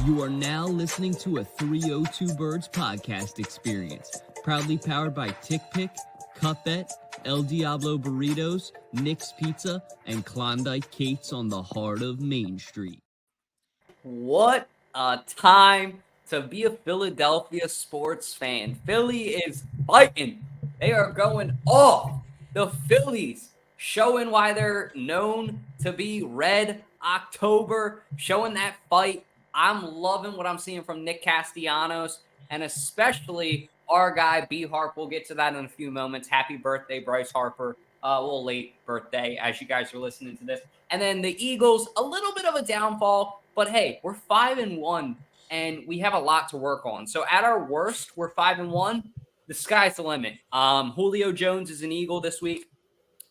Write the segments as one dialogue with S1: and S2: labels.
S1: You are now listening to a 302BIRDS podcast experience, proudly powered by Tick Pick, Cutbet, El Diablo Burritos, Nick's Pizza, and Klondike Kate's on the heart of Main Street.
S2: What a time to be a Philadelphia sports fan. Philly is fighting. They are going off. The Phillies showing why they're known to be Red October, showing that fight. I'm loving what I'm seeing from Nick Castellanos and especially our guy, B. Harp. We'll get to that in a few moments. Happy birthday, Bryce Harper. A little late birthday as you guys are listening to this. And then the Eagles, a little bit of a downfall, but hey, we're 5-1 and we have a lot to work on. So at our worst, we're 5-1. The sky's the limit. Julio Jones is an Eagle this week.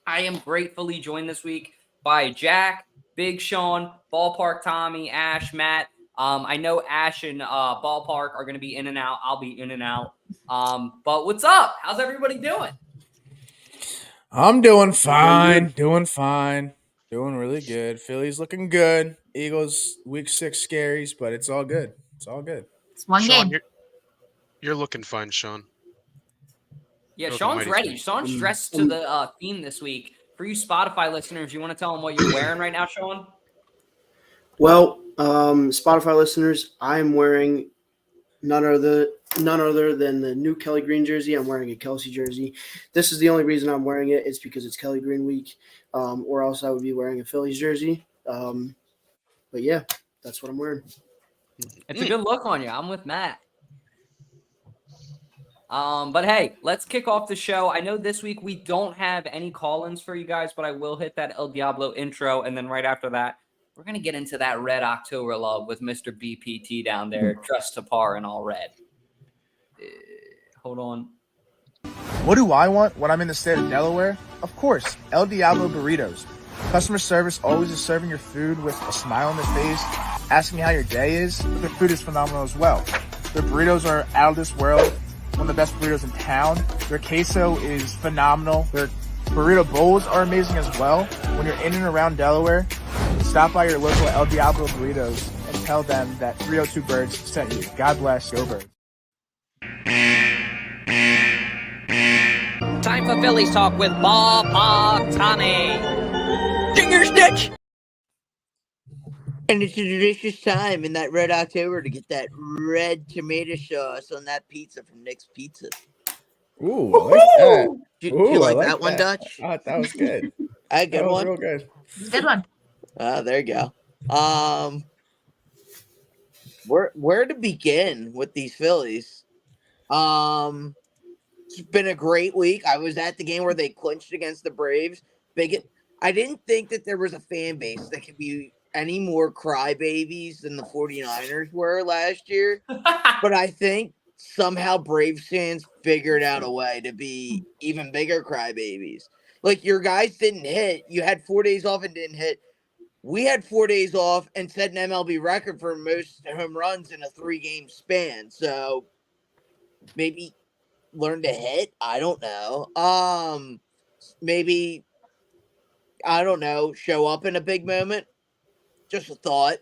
S2: I am gratefully joined this week by Jack, Big Sean, Ballpark Tommy, Ash, Matt. I know Ash and Ballpark are going to be in and out. I'll be in and out. But what's up? How's everybody doing?
S3: I'm doing fine. Doing really good. Philly's looking good. Eagles week 6 scaries, but it's all good. It's
S4: one
S5: Sean,
S4: game.
S5: You're looking fine, Sean.
S2: Yeah, Sean's ready. Sean's dressed to the theme this week. For you Spotify listeners, you want to tell them what you're wearing right now, Sean?
S6: Well, Spotify listeners, I am wearing none other than the new Kelly Green jersey. I'm wearing a Kelce jersey. This is the only reason I'm wearing it. It's because it's Kelly Green week, or else I would be wearing a Phillies jersey. But yeah, that's what I'm wearing.
S2: It's a good look on you. I'm with Matt. But hey, let's kick off the show. I know this week we don't have any call-ins for you guys, but I will hit that El Diablo intro, and then right after that, we're going to get into that Red October love with Mr. BPT down there, dressed to par in all red. Hold on.
S3: What do I want when I'm in the state of Delaware? Of course, El Diablo Burritos. Customer service always is serving your food with a smile on their face, asking how your day is, but their food is phenomenal as well. Their burritos are out of this world, one of the best burritos in town. Their queso is phenomenal. Their burrito bowls are amazing as well. When you're in and around Delaware, stop by your local El Diablo Burritos and tell them that 302BIRDS sent you. God bless. Go Birds.
S2: Time for Phillies talk with Ballpark Tommy. Finger stitch.
S7: And it's a delicious time in that Red October to get that red tomato sauce on that pizza from Nick's Pizza.
S3: Ooh, I like that.
S7: Did you like that one, Dutch?
S3: Oh, that was good.
S7: A good one?
S3: Real good.
S4: Good one.
S7: There you go. Where to begin with these Phillies? It's been a great week. I was at the game where they clinched against the Braves. I didn't think that there was a fan base that could be any more crybabies than the 49ers were last year. But I think somehow Braves fans figured out a way to be even bigger crybabies. Like, your guys didn't hit. You had 4 days off and didn't hit. We had 4 days off and set an MLB record for most home runs in a 3-game span. So maybe learn to hit. I don't know. Maybe, I don't know, show up in a big moment. Just a thought.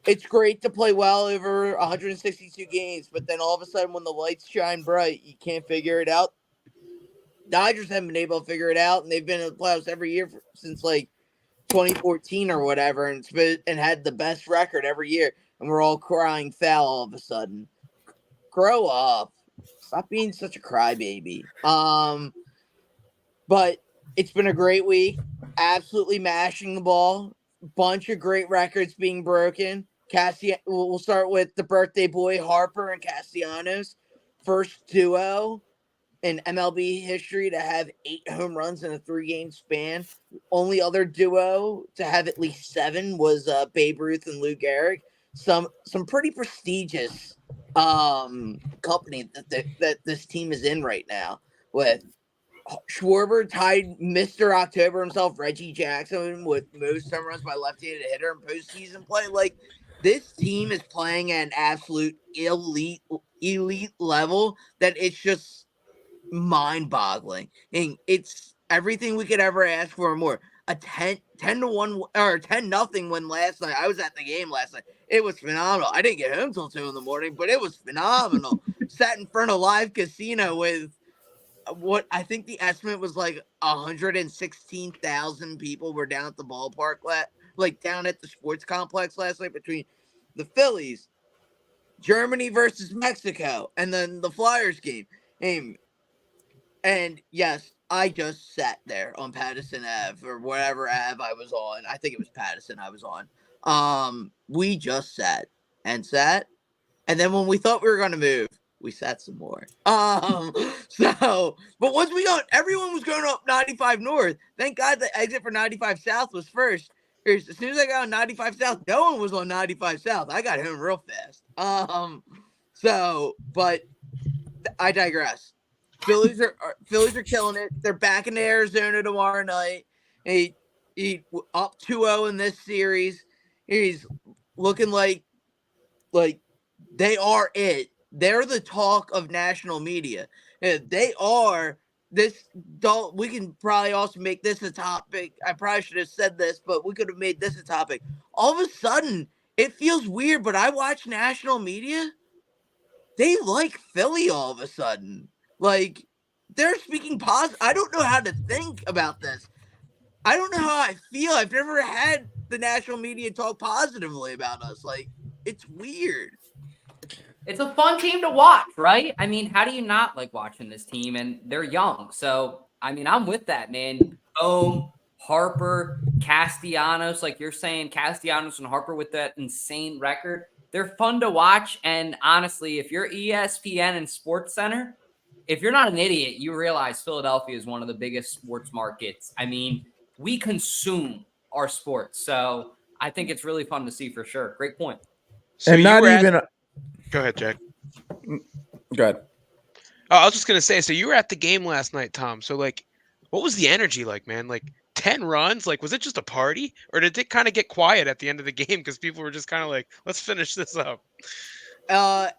S7: It's great to play well over 162 games, but then all of a sudden when the lights shine bright, you can't figure it out. Dodgers haven't been able to figure it out, and they've been in the playoffs every year since like 2014 or whatever, and had the best record every year, and we're all crying foul all of a sudden. Grow up. Stop being such a crybaby. But it's been a great week. Absolutely mashing the ball. Bunch of great records being broken. We'll start with the birthday boy, Harper and Castellanos. First duo in MLB history to have 8 home runs in a 3-game span. Only other duo to have at least 7 was Babe Ruth and Lou Gehrig. Some pretty prestigious company that this team is in right now, with Schwarber tied Mr. October himself, Reggie Jackson, with most home runs by left-handed hitter in postseason play. Like, this team is playing at an absolute elite level that it's just mind-boggling. And it's everything we could ever ask for and more. a 10-1 or 10-0 win last night. I was at the game last night. It was phenomenal. I didn't get home till 2 a.m, but it was phenomenal. Sat in front of live casino with what I think the estimate was like 116,000 people were down at the ballpark, down at the sports complex last night between the Phillies, Germany versus Mexico, and then the Flyers game. And yes, I just sat there on Patterson Ave or whatever Ave I was on. I think it was Patterson I was on. We just sat. And then when we thought we were going to move, we sat some more. But once we got, everyone was going up 95 North. Thank God the exit for 95 South was first. As soon as I got on 95 South, no one was on 95 South. I got home real fast. But I digress. Phillies are killing it. They're back in Arizona tomorrow night. He up 2-0 in this series. He's looking like they are it. They're the talk of national media. They are this. We can probably also make this a topic. I probably should have said this, but we could have made this a topic. All of a sudden, it feels weird, but I watch national media. They like Philly all of a sudden. Like, they're speaking positive. I don't know how to think about this. I don't know how I feel. I've never had the national media talk positively about us. Like, it's weird.
S2: It's a fun team to watch, right? I mean, how do you not like watching this team? And they're young. So, I mean, I'm with that, man. Harper, Castellanos, like you're saying, Castellanos and Harper with that insane record. They're fun to watch. And honestly, if you're ESPN and Sports Center, if you're not an idiot, you realize Philadelphia is one of the biggest sports markets. I mean, we consume our sports. So I think it's really fun to see for sure. Great point.
S5: So
S4: and not even.
S5: Go ahead, Jack.
S4: Go ahead.
S5: Oh, I was just gonna say. So you were at the game last night, Tom. So like, what was the energy like, man? Like 10 runs. Like, was it just a party, or did it kind of get quiet at the end of the game because people were just kind of like, let's finish this up?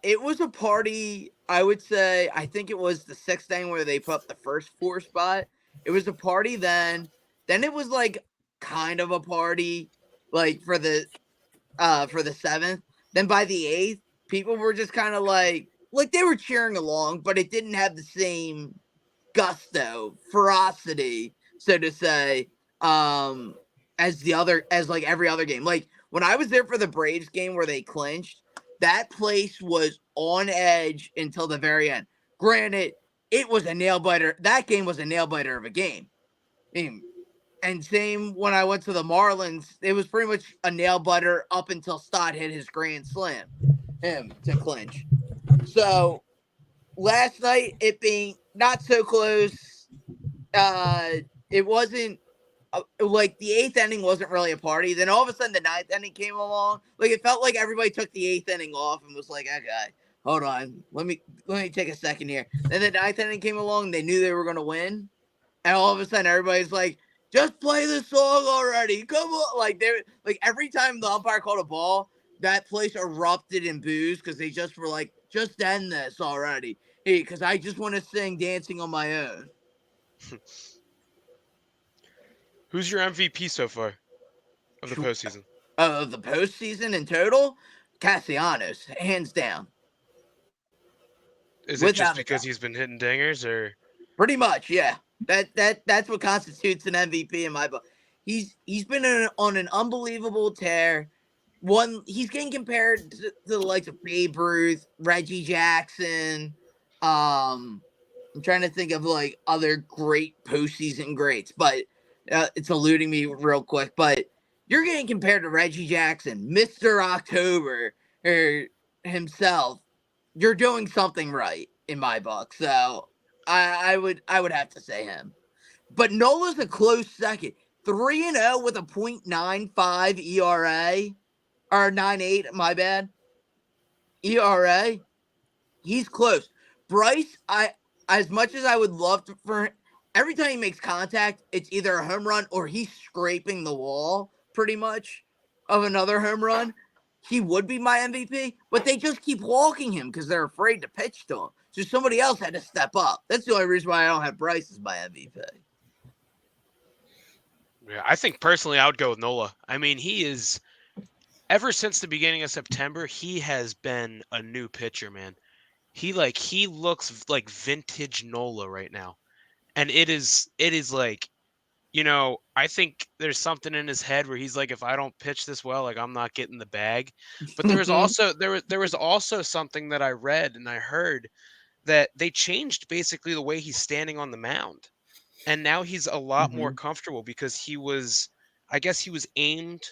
S7: It was a party. I would say. I think it was the 6th inning where they put up the first 4 spot. It was a party then. Then it was like kind of a party, like for the 7th. Then by the 8th, people were just kind of like they were cheering along, but it didn't have the same gusto, ferocity, so to say, as every other game. Like when I was there for the Braves game where they clinched, that place was on edge until the very end. Granted, it was a nail biter. That game was a nail biter of a game. And same when I went to the Marlins, it was pretty much a nail biter up until Stott hit his grand slam to clinch. So last night, it being not so close, it wasn't like the 8th inning wasn't really a party. Then all of a sudden, the 9th inning came along. Like it felt like everybody took the 8th inning off and was like, "Okay, hold on, let me take a second here." Then the 9th inning came along. They knew they were going to win, and all of a sudden, everybody's like, "Just play the song already! Come on!" Like every time the umpire called a ball, that place erupted in boos because they just were like, "Just end this already!" Hey, because I just want to sing "Dancing on My Own."
S5: Who's your MVP so far of the postseason?
S7: The postseason in total, Castellanos, hands down.
S5: Is it just because he's been hitting dingers, or
S7: pretty much? Yeah, that's what constitutes an MVP in my book. He's been on an unbelievable tear. He's getting compared to the likes of Babe Ruth, Reggie Jackson. I'm trying to think of like other great postseason greats, but it's eluding me real quick. But you're getting compared to Reggie Jackson, Mr. October, or himself. You're doing something right in my book. So I would have to say him. But Nola's a close second. 3-0 with a .95 ERA. Or 9.8, my bad. ERA. He's close. Bryce, as much as I would love to, for every time he makes contact, it's either a home run or he's scraping the wall, pretty much, of another home run. He would be my MVP, but they just keep walking him because they're afraid to pitch to him. So somebody else had to step up. That's the only reason why I don't have Bryce as my MVP.
S5: Yeah, I think personally I would go with Nola. I mean, he is ever since the beginning of September, he has been a new pitcher, man. He looks like vintage Nola right now. And it is like, I think there's something in his head where he's like, if I don't pitch this well, like I'm not getting the bag. But there was also something that I read and I heard that they changed basically the way he's standing on the mound. And now he's a lot more comfortable because I guess he was aimed,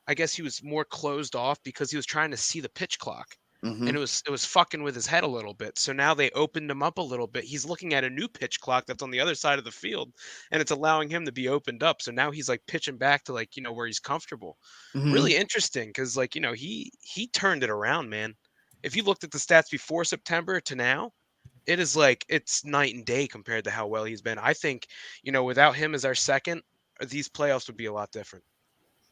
S5: I guess he was more closed off because he was trying to see the pitch clock.
S7: Mm-hmm.
S5: And it was fucking with his head a little bit. So now they opened him up a little bit. He's looking at a new pitch clock that's on the other side of the field, and it's allowing him to be opened up. So now he's like pitching back to like, where he's comfortable.
S7: Mm-hmm.
S5: Really interesting because like, he turned it around, man. If you looked at the stats before September to now, it is like it's night and day compared to how well he's been. I think, without him as our second, these playoffs would be a lot different.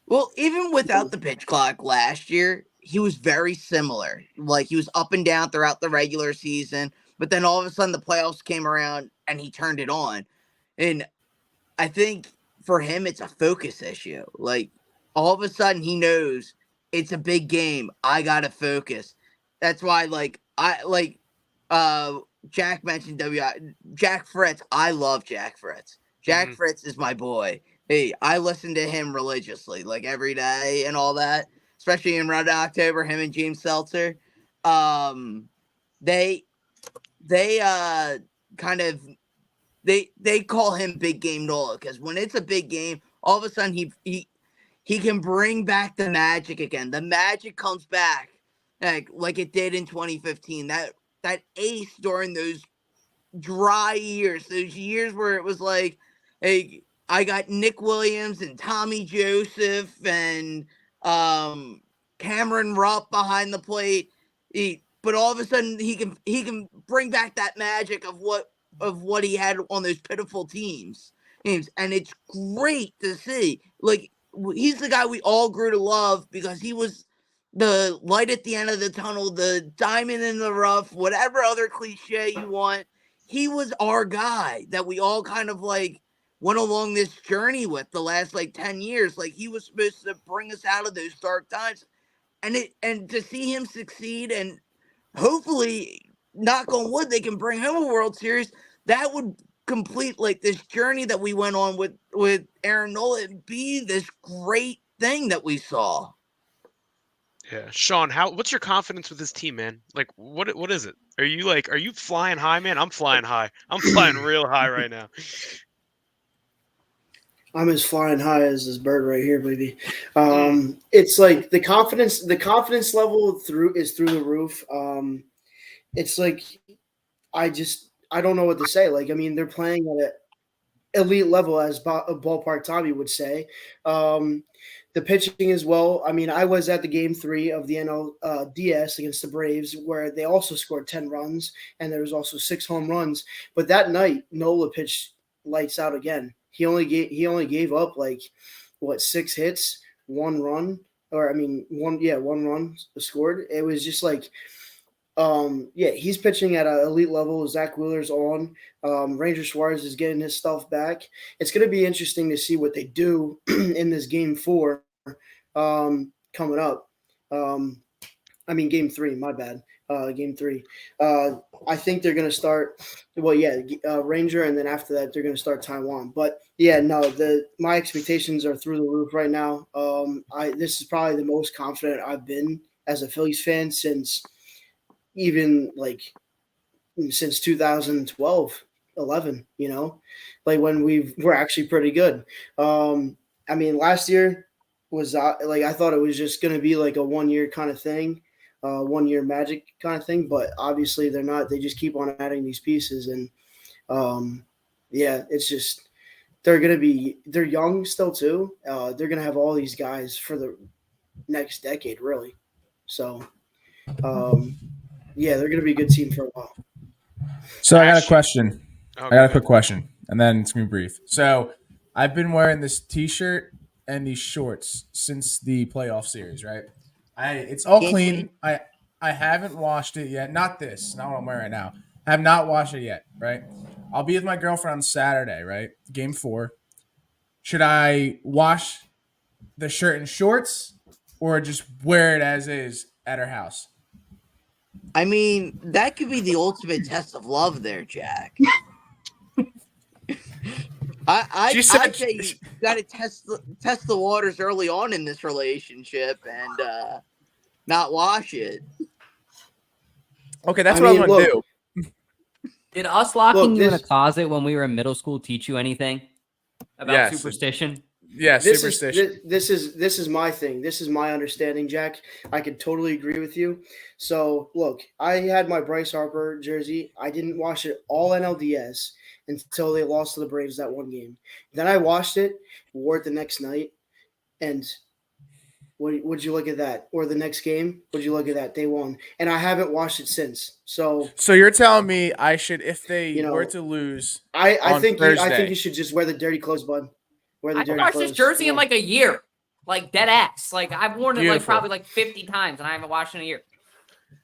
S7: Well, even without the pitch clock last year, he was very similar. Like he was up and down throughout the regular season, but then all of a sudden the playoffs came around and he turned it on. And I think for him it's a focus issue. Like all of a sudden he knows it's a big game. I gotta focus. That's why Jack mentioned Jack Fritz. I love Jack Fritz. Jack Fritz is my boy. Hey, I listen to him religiously, like every day and all that, especially in Red October, him and James Seltzer. They kind of they call him Big Game Nola because when it's a big game, all of a sudden he can bring back the magic again. The magic comes back like it did in 2015. That ace during those dry years, those years where it was like, hey, I got Nick Williams and Tommy Joseph and Cameron Rupp behind the plate. But all of a sudden he can bring back that magic of what he had on those pitiful teams. And it's great to see. Like he's the guy we all grew to love because he was the light at the end of the tunnel, the diamond in the rough, whatever other cliche you want. He was our guy that we all kind of like went along this journey with the last like 10 years. Like he was supposed to bring us out of those dark times. And to see him succeed and hopefully, knock on wood, they can bring home a World Series, that would complete like this journey that we went on with Aaron Nola and be this great thing that we saw.
S5: Yeah, Sean, what's your confidence with this team, man? Like, what is it? Are you flying high, man? I'm flying high. I'm flying real high right now.
S6: I'm as flying high as this bird right here, baby. It's like the confidence level is through the roof. It's like I don't know what to say. Like, I mean, they're playing at an elite level, as Ballpark Tommy would say. The pitching as well. I mean, I was at the game 3 of the NLCS against the Braves, where they also scored 10 runs, and there was also 6 home runs. But that night, Nola pitched lights out again. He only gave up like 6 hits, 1 run, or I mean one run scored. It was just like he's pitching at an elite level. Zach Wheeler's on. Ranger Suarez is getting his stuff back. It's going to be interesting to see what they do in this game 4 coming up. Game 3, my bad. Game 3. I think they're going to start, Ranger, and then after that, they're going to start Taiwan. But, my expectations are through the roof right now. This is probably the most confident I've been as a Phillies fan since 2012, 11, like when we're actually pretty good. Last year was I thought it was just going to be like a 1-year kind of thing. 1-year magic kind of thing, but obviously they're not. They just keep on adding these pieces, and it's just they're young still too. They're gonna have all these guys for the next decade, really. So, they're gonna be a good team for a while.
S8: So I got a question.
S5: Oh,
S8: I got a quick question, and then it's gonna be brief. So I've been wearing this T-shirt and these shorts since the playoff series, right? It's all clean. I haven't washed it yet. Not what I'm wearing right now. I have not washed it yet, right? I'll be with my girlfriend on Saturday, right? Game 4. should I wash the shirt and shorts or just wear it as is at her house?
S7: I mean, that could be the ultimate test of love there, Jack.
S8: She
S7: I
S8: said
S7: say you got to test the waters early on in this relationship and not wash it.
S8: Okay, that's
S6: I
S8: what
S6: mean,
S8: I want to
S6: look.
S8: do.
S2: Did us locking
S6: Look,
S2: you in a
S6: this-
S2: closet when we were in middle school teach you anything about
S8: Yes.
S2: superstition?
S8: Yeah,
S6: This
S8: superstition.
S6: this is my thing. This is my understanding, Jack. I could totally agree with you. So look, I had my Bryce Harper jersey. I didn't wash it all NLDS until they lost to the Braves that one game. Then I washed it, wore it the next night, and would you look at that? Or the next game, would you look at that? They won, and I haven't washed it since. So
S8: So you're telling me I should, if they
S6: You know,
S8: were to lose,
S6: I
S8: on
S6: think
S8: Thursday.
S6: you should just wear the dirty clothes, bud. Wear the
S2: I haven't
S6: dirty
S2: washed
S6: clothes.
S2: this jersey in
S6: Yeah.
S2: like a year. Like dead ass. Like I've worn it like
S8: Beautiful.
S2: probably like 50 times and I haven't washed it in a year.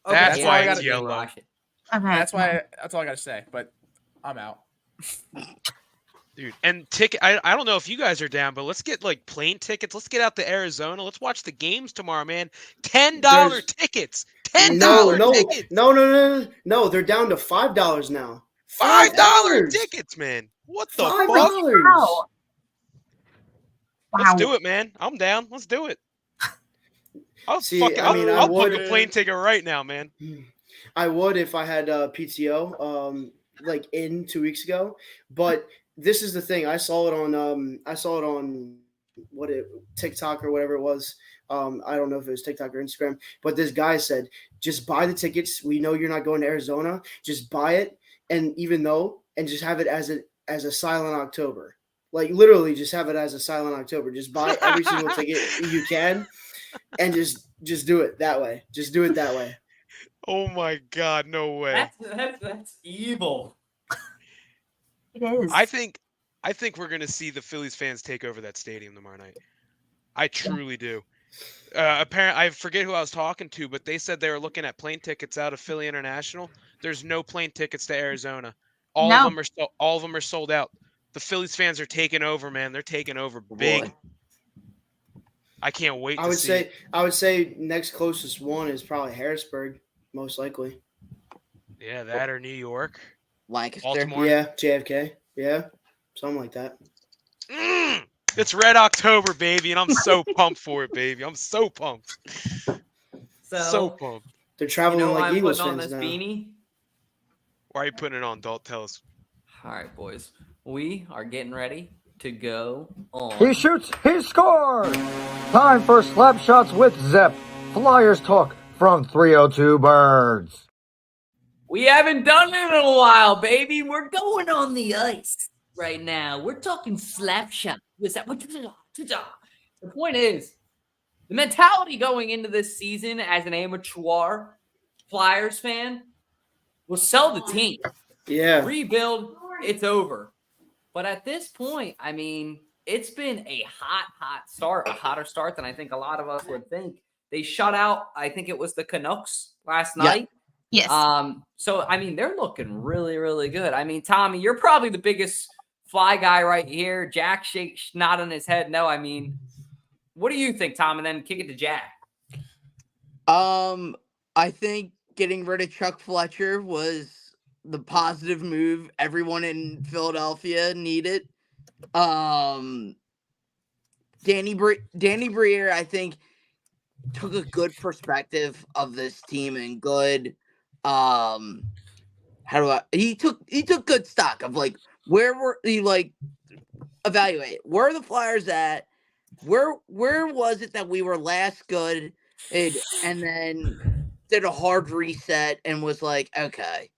S5: That's
S2: yeah,
S8: why
S2: I
S8: it's
S2: gotta
S5: yellow.
S2: wash it.
S8: that's why. That's all I got to say. But I'm out.
S5: Dude, and I don't know if you guys are down, but let's get like plane tickets. Let's get out to Arizona. Let's watch the games tomorrow, man. $10
S6: There's-
S5: tickets. $10 tickets.
S6: No. They're down to $5 now.
S5: $5 tickets, man. What the fuck?
S6: $5.
S9: Wow.
S5: Let's do it, man. I'm down. Let's do it. I'll book a plane ticket right now, man.
S6: I would if I had PTO like in 2 weeks ago, but this is the thing. I saw it on TikTok or whatever it was. I don't know if it was TikTok or Instagram, but this guy said, just buy the tickets. We know you're not going to Arizona. Just buy it. And just have it as a silent October. Like literally just have it as a silent October. Just buy every single ticket you can and just do it that way. Just do it that way.
S5: Oh my God, no way.
S2: That's evil.
S9: It is.
S5: I think we're gonna see the Phillies fans take over that stadium tomorrow night. I truly do. Apparently, I forget who I was talking to, but they said they were looking at plane tickets out of Philly International. There's no plane tickets to Arizona. All of them are sold out. The Phillies fans are taking over, man. They're taking over big.
S2: Boy.
S5: I can't wait
S6: I
S5: to
S6: would
S5: see.
S6: I would say next closest one is probably Harrisburg, most likely.
S5: Yeah, that or New York,
S7: Lancaster.
S5: Baltimore.
S6: Yeah, JFK. Yeah, something like that.
S5: It's Red October, baby, and I'm so pumped for it, baby. I'm so pumped. So pumped.
S6: They're traveling
S2: why
S6: like
S2: I'm
S6: Eagles
S2: putting on
S6: fans
S2: this
S6: now.
S2: beanie?
S5: Why are you putting it on? Don't tell us.
S2: All right, boys. We are getting ready to go on.
S10: He shoots, he scores! Time for Slap Shots with Zep. Flyers talk from 302 Birds.
S2: We haven't done it in a while, baby. We're going on the ice right now. We're talking slap shot. The point is, the mentality going into this season as an amateur Flyers fan was sell the team.
S6: Yeah.
S2: Rebuild, it's over. But at this point, I mean, it's been a hot start, a hotter start than I think a lot of us would think. They shut out, I think it was the Canucks last night.
S9: Yes.
S2: So, I mean, they're looking really, really good. I mean, Tommy, you're probably the biggest Fly guy right here. Jack shakes nodding his head. No, I mean, what do you think, Tom? And then kick it to Jack.
S7: I think getting rid of Chuck Fletcher was the positive move everyone in Philadelphia needed. Danny Briere, I think, took a good perspective of this team and good he took good stock of like where were he like evaluate where are the Flyers at, where was it that we were last good and then did a hard reset and was like, okay,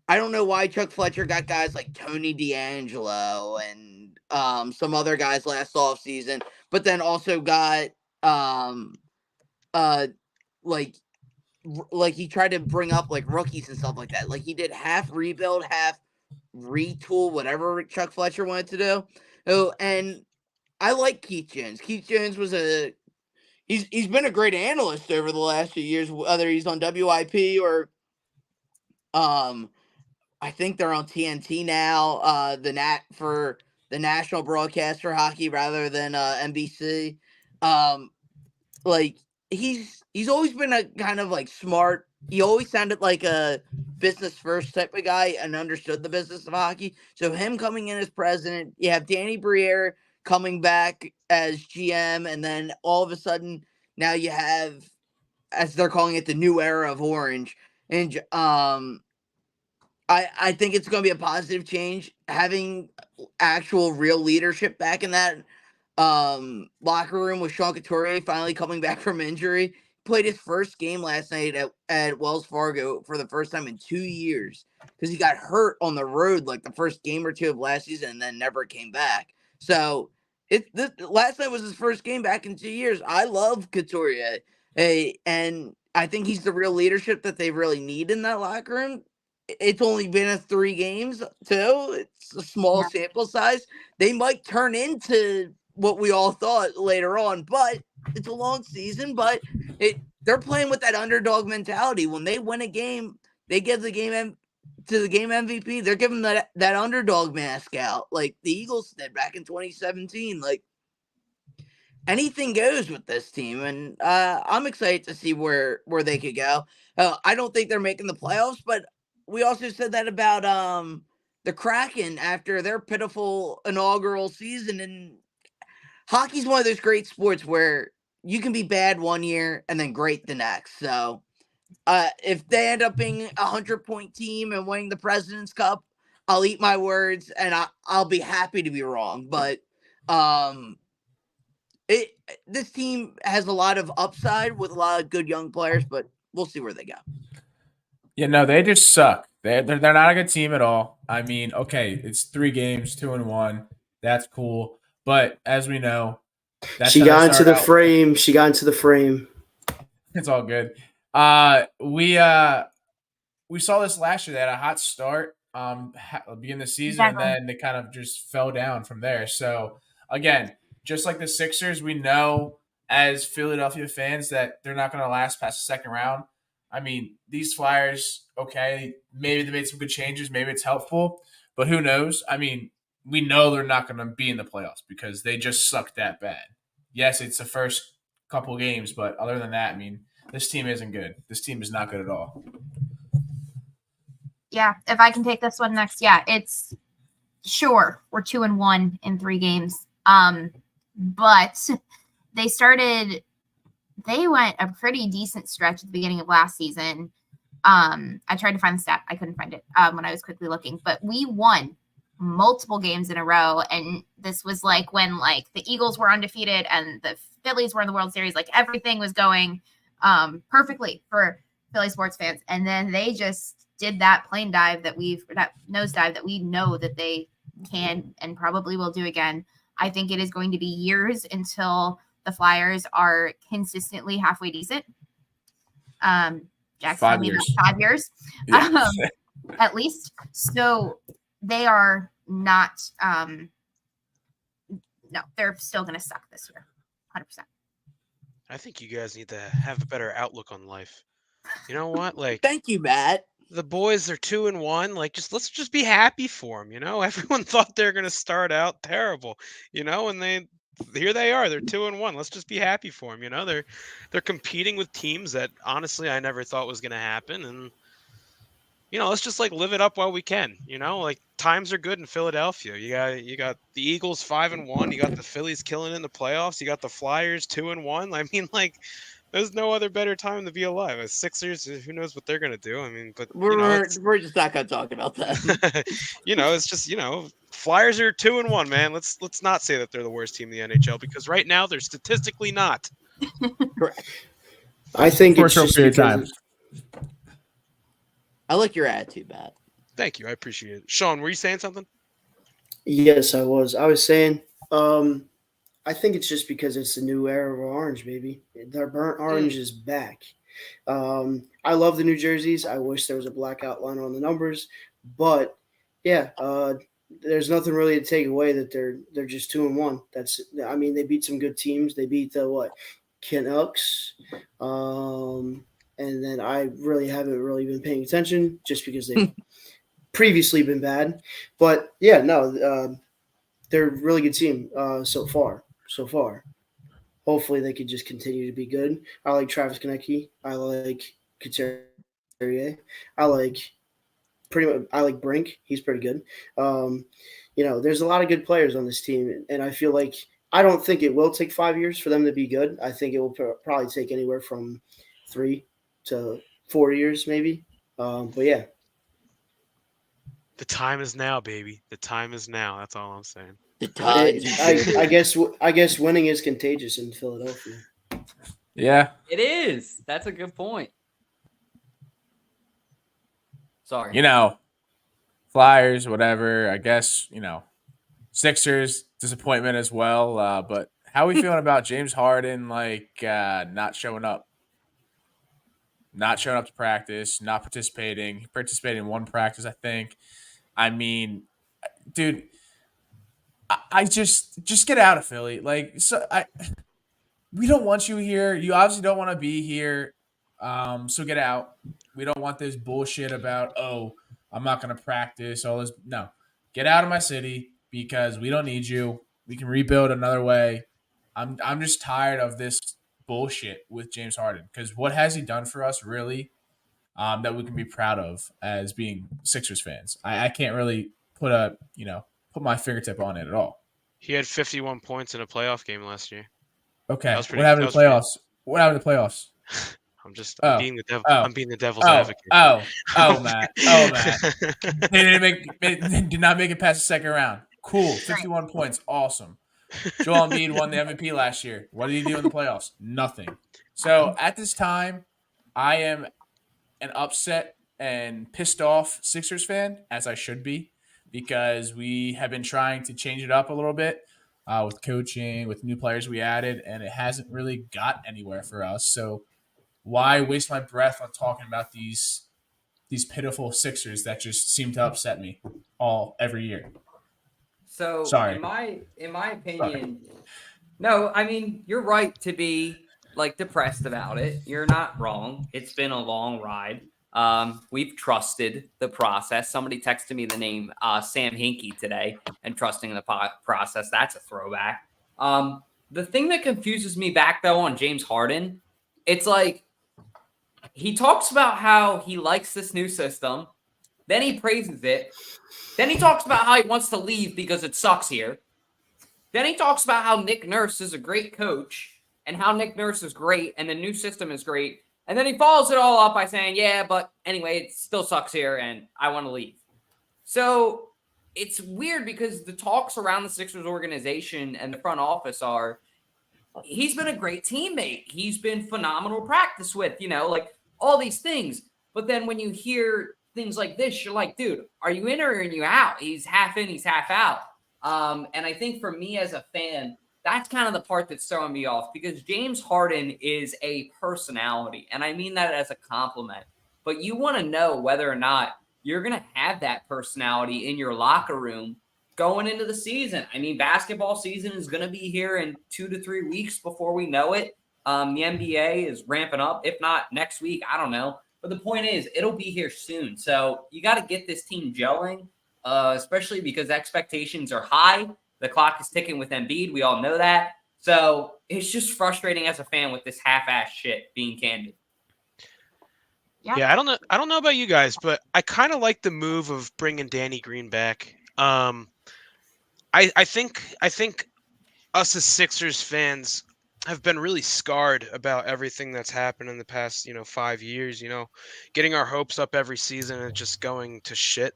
S7: I don't know why Chuck Fletcher got guys like Tony DeAngelo and some other guys last offseason, but then also got like he tried to bring up like rookies and stuff like that. Like he did half rebuild, half retool, whatever Chuck Fletcher wanted to do. Oh, and I like Keith Jones. Keith Jones was he's been a great analyst over the last few years, whether he's on WIP or I think they're on TNT now, the Nat for the national broadcast for hockey rather than NBC. Like he's always been a kind of like smart. He always sounded like a business first type of guy and understood the business of hockey. So him coming in as president, you have Danny Briere coming back as GM, and then all of a sudden now you have, as they're calling it, the new era of Orange. And I think it's going to be a positive change having actual real leadership back in that locker room with Sean Couturier finally coming back from injury. Played his first game last night at Wells Fargo for the first time in 2 years because he got hurt on the road like the first game or two of last season and then never came back. So last night was his first game back in 2 years. I love Couturier, and I think he's the real leadership that they really need in that locker room. It's only been a 3 games too. It's a small sample size. They might turn into what we all thought later on, but it's a long season. But they're playing with that underdog mentality. When they win a game, they give the game to the game MVP. They're giving that underdog mask out, like the Eagles did back in 2017. Like anything goes with this team, and I'm excited to see where they could go. I don't think they're making the playoffs, but we also said that about the Kraken after their pitiful inaugural season. And hockey's one of those great sports where you can be bad one year and then great the next. So if they end up being a 100-point team and winning the President's Cup, I'll eat my words and I'll be happy to be wrong. But this team has a lot of upside with a lot of good young players, but we'll see where they go.
S8: Yeah, no, they just suck. They're not a good team at all. I mean, okay, it's 3 games, 2-1. That's cool. But as we know,
S6: she got into the frame. She got into the frame.
S8: It's all good. We saw this last year. They had a hot start beginning of the season, and then they kind of just fell down from there. So again, just like the Sixers, we know as Philadelphia fans that they're not going to last past the second round. I mean, these Flyers, okay, maybe they made some good changes. Maybe it's helpful, but who knows? I mean, we know they're not going to be in the playoffs because they just suck that bad. Yes, it's the first couple of games, but other than that, I mean, this team isn't good. This team is not good at all.
S11: Yeah, if I can take this one next, yeah, it's sure we're 2-1 in 3 games. But they went a pretty decent stretch at the beginning of last season. I tried to find the stat. I couldn't find it when I was quickly looking, but we won multiple games in a row. And this was like when like the Eagles were undefeated and the Phillies were in the World Series, like everything was going perfectly for Philly sports fans. And then they just did that that nosedive that we know that they can and probably will do again. I think it is going to be years until the Flyers are consistently halfway decent. Jack's telling me about 5 years, at least. So they are not. No, they're still going to suck this year, 100%.
S5: I think you guys need to have a better outlook on life. You know what? Like,
S7: thank you, Matt.
S5: The boys are 2-1. Like, let's just be happy for them. You know, everyone thought they were going to start out terrible. You know, and here they are. They're 2-1. Let's just be happy for them. You know, they're competing with teams that honestly I never thought was going to happen. And you know, let's just like live it up while we can. You know, like times are good in Philadelphia. You got the Eagles 5-1. You got the Phillies killing in the playoffs. You got the Flyers 2-1. I mean, like, there's no other better time to be alive. As Sixers, who knows what they're gonna do? I mean, but
S7: we're just not gonna talk about that.
S5: You know, it's just, you know, Flyers are 2-1, man. Let's not say that they're the worst team in the NHL because right now they're statistically not.
S7: Correct.
S6: I think it's just because
S7: I like your attitude, Matt.
S5: Thank you. I appreciate it. Sean, were you saying something?
S6: Yes, I was. I was saying, I think it's just because it's the new era of orange, baby. Their burnt orange is back. I love the New Jerseys. I wish there was a black outline on the numbers. But, yeah, there's nothing really to take away that they're just 2-1. I mean, they beat some good teams. They beat the, Canucks. And then I really haven't really been paying attention just because they've previously been bad. But, yeah, no, they're a really good team so far. So far, hopefully they could just continue to be good. I like Travis Konecki. I like Couturier. I like I like Brink. He's pretty good. Um, there's a lot of good players on this team, and I feel like I don't think it will take 5 years for them to be good. I think it will probably take anywhere from 3 to 4 years, maybe. But yeah,
S5: The time is now, baby. The time is now. That's all I'm saying.
S7: The tides are shifting.
S6: I guess winning is contagious in Philadelphia.
S8: Yeah.
S2: It is. That's a good point. Sorry.
S8: Flyers, whatever. I guess, Sixers, disappointment as well. But how are we feeling about James Harden, not showing up? Not showing up to practice, not participating. He participated in one practice, I think. I mean, dude, I just get out of Philly. We don't want you here. You obviously don't want to be here. So get out. We don't want this bullshit about, I'm not going to practice. All this. No, get out of my city because we don't need you. We can rebuild another way. I'm just tired of this bullshit with James Harden because what has he done for us really that we can be proud of as being Sixers fans? I can't really put my fingertip on it at all.
S5: He had 51 points in a playoff game last year.
S8: Okay. What happened to the playoffs? What happened to the playoffs?
S5: I'm being the devil. I'm being the devil's advocate.
S8: Matt. They did not make it past the second round. Cool. 51 points. Awesome. Joel Embiid won the MVP last year. What did he do in the playoffs? Nothing. So at this time, I am an upset and pissed off Sixers fan, as I should be, because we have been trying to change it up a little bit with coaching, with new players we added, and it hasn't really got anywhere for us. So why waste my breath on talking about these pitiful Sixers that just seem to upset me every year?
S2: So
S8: Sorry.
S2: in my opinion, no, I mean, you're right to be depressed about it. You're not wrong. It's been a long ride. We've trusted the process. Somebody texted me the name Sam Hinkie today and trusting the process. That's a throwback. The thing that confuses me back though on James Harden, it's like he talks about how he likes this new system. Then he praises it. Then he talks about how he wants to leave because it sucks here. Then he talks about how Nick Nurse is a great coach and how Nick Nurse is great and the new system is great. And then he follows it all up by saying, yeah, but anyway, it still sucks here and I want to leave. So it's weird because the talks around the Sixers organization and the front office are, he's been a great teammate. He's been phenomenal to practice with, all these things. But then when you hear things like this, you're like, dude, are you in or are you out? He's half in, he's half out. And I think for me as a fan, that's kind of the part that's throwing me off because James Harden is a personality. And I mean that as a compliment. But you want to know whether or not you're going to have that personality in your locker room going into the season. I mean, basketball season is going to be here in 2 to 3 weeks before we know it. The NBA is ramping up. If not next week, I don't know. But the point is, it'll be here soon. So you got to get this team gelling, especially because expectations are high. The clock is ticking with Embiid. We all know that. So it's just frustrating as a fan with this half-ass shit, being candid.
S5: Yeah, I don't know about you guys, but I kind of like the move of bringing Danny Green back. I think us as Sixers fans have been really scarred about everything that's happened in the past, 5 years, getting our hopes up every season and just going to shit.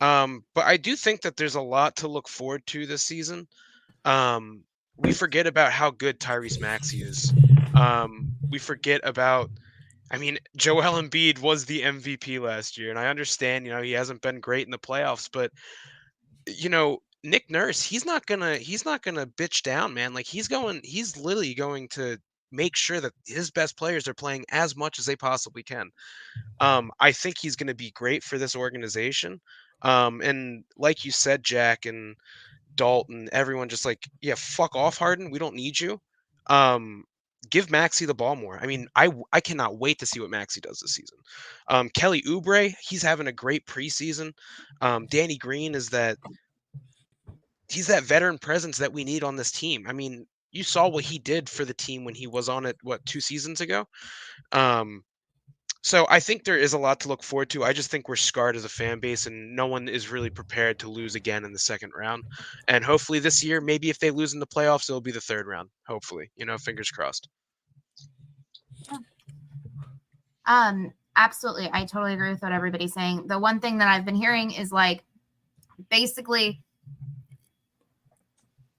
S5: But I do think that there's a lot to look forward to this season. We forget about how good Tyrese Maxey is. We forget about, Joel Embiid was the MVP last year, and I understand, he hasn't been great in the playoffs, but Nick Nurse, he's not gonna bitch down, man. He's literally going to make sure that his best players are playing as much as they possibly can. I think he's going to be great for this organization. And like you said, Jack and Dalton, everyone just fuck off, Harden. We don't need you. Give Maxey the ball more. I cannot wait to see what Maxey does this season. Kelly Oubre, he's having a great preseason. Danny Green is that he's that veteran presence that we need on this team. I mean, you saw what he did for the team when he was on it, 2 seasons ago? So I think there is a lot to look forward to. I just think we're scarred as a fan base, and no one is really prepared to lose again in the second round. And hopefully this year, maybe if they lose in the playoffs, it'll be the third round. Hopefully, fingers crossed.
S11: Absolutely. I totally agree with what everybody's saying. The one thing that I've been hearing is basically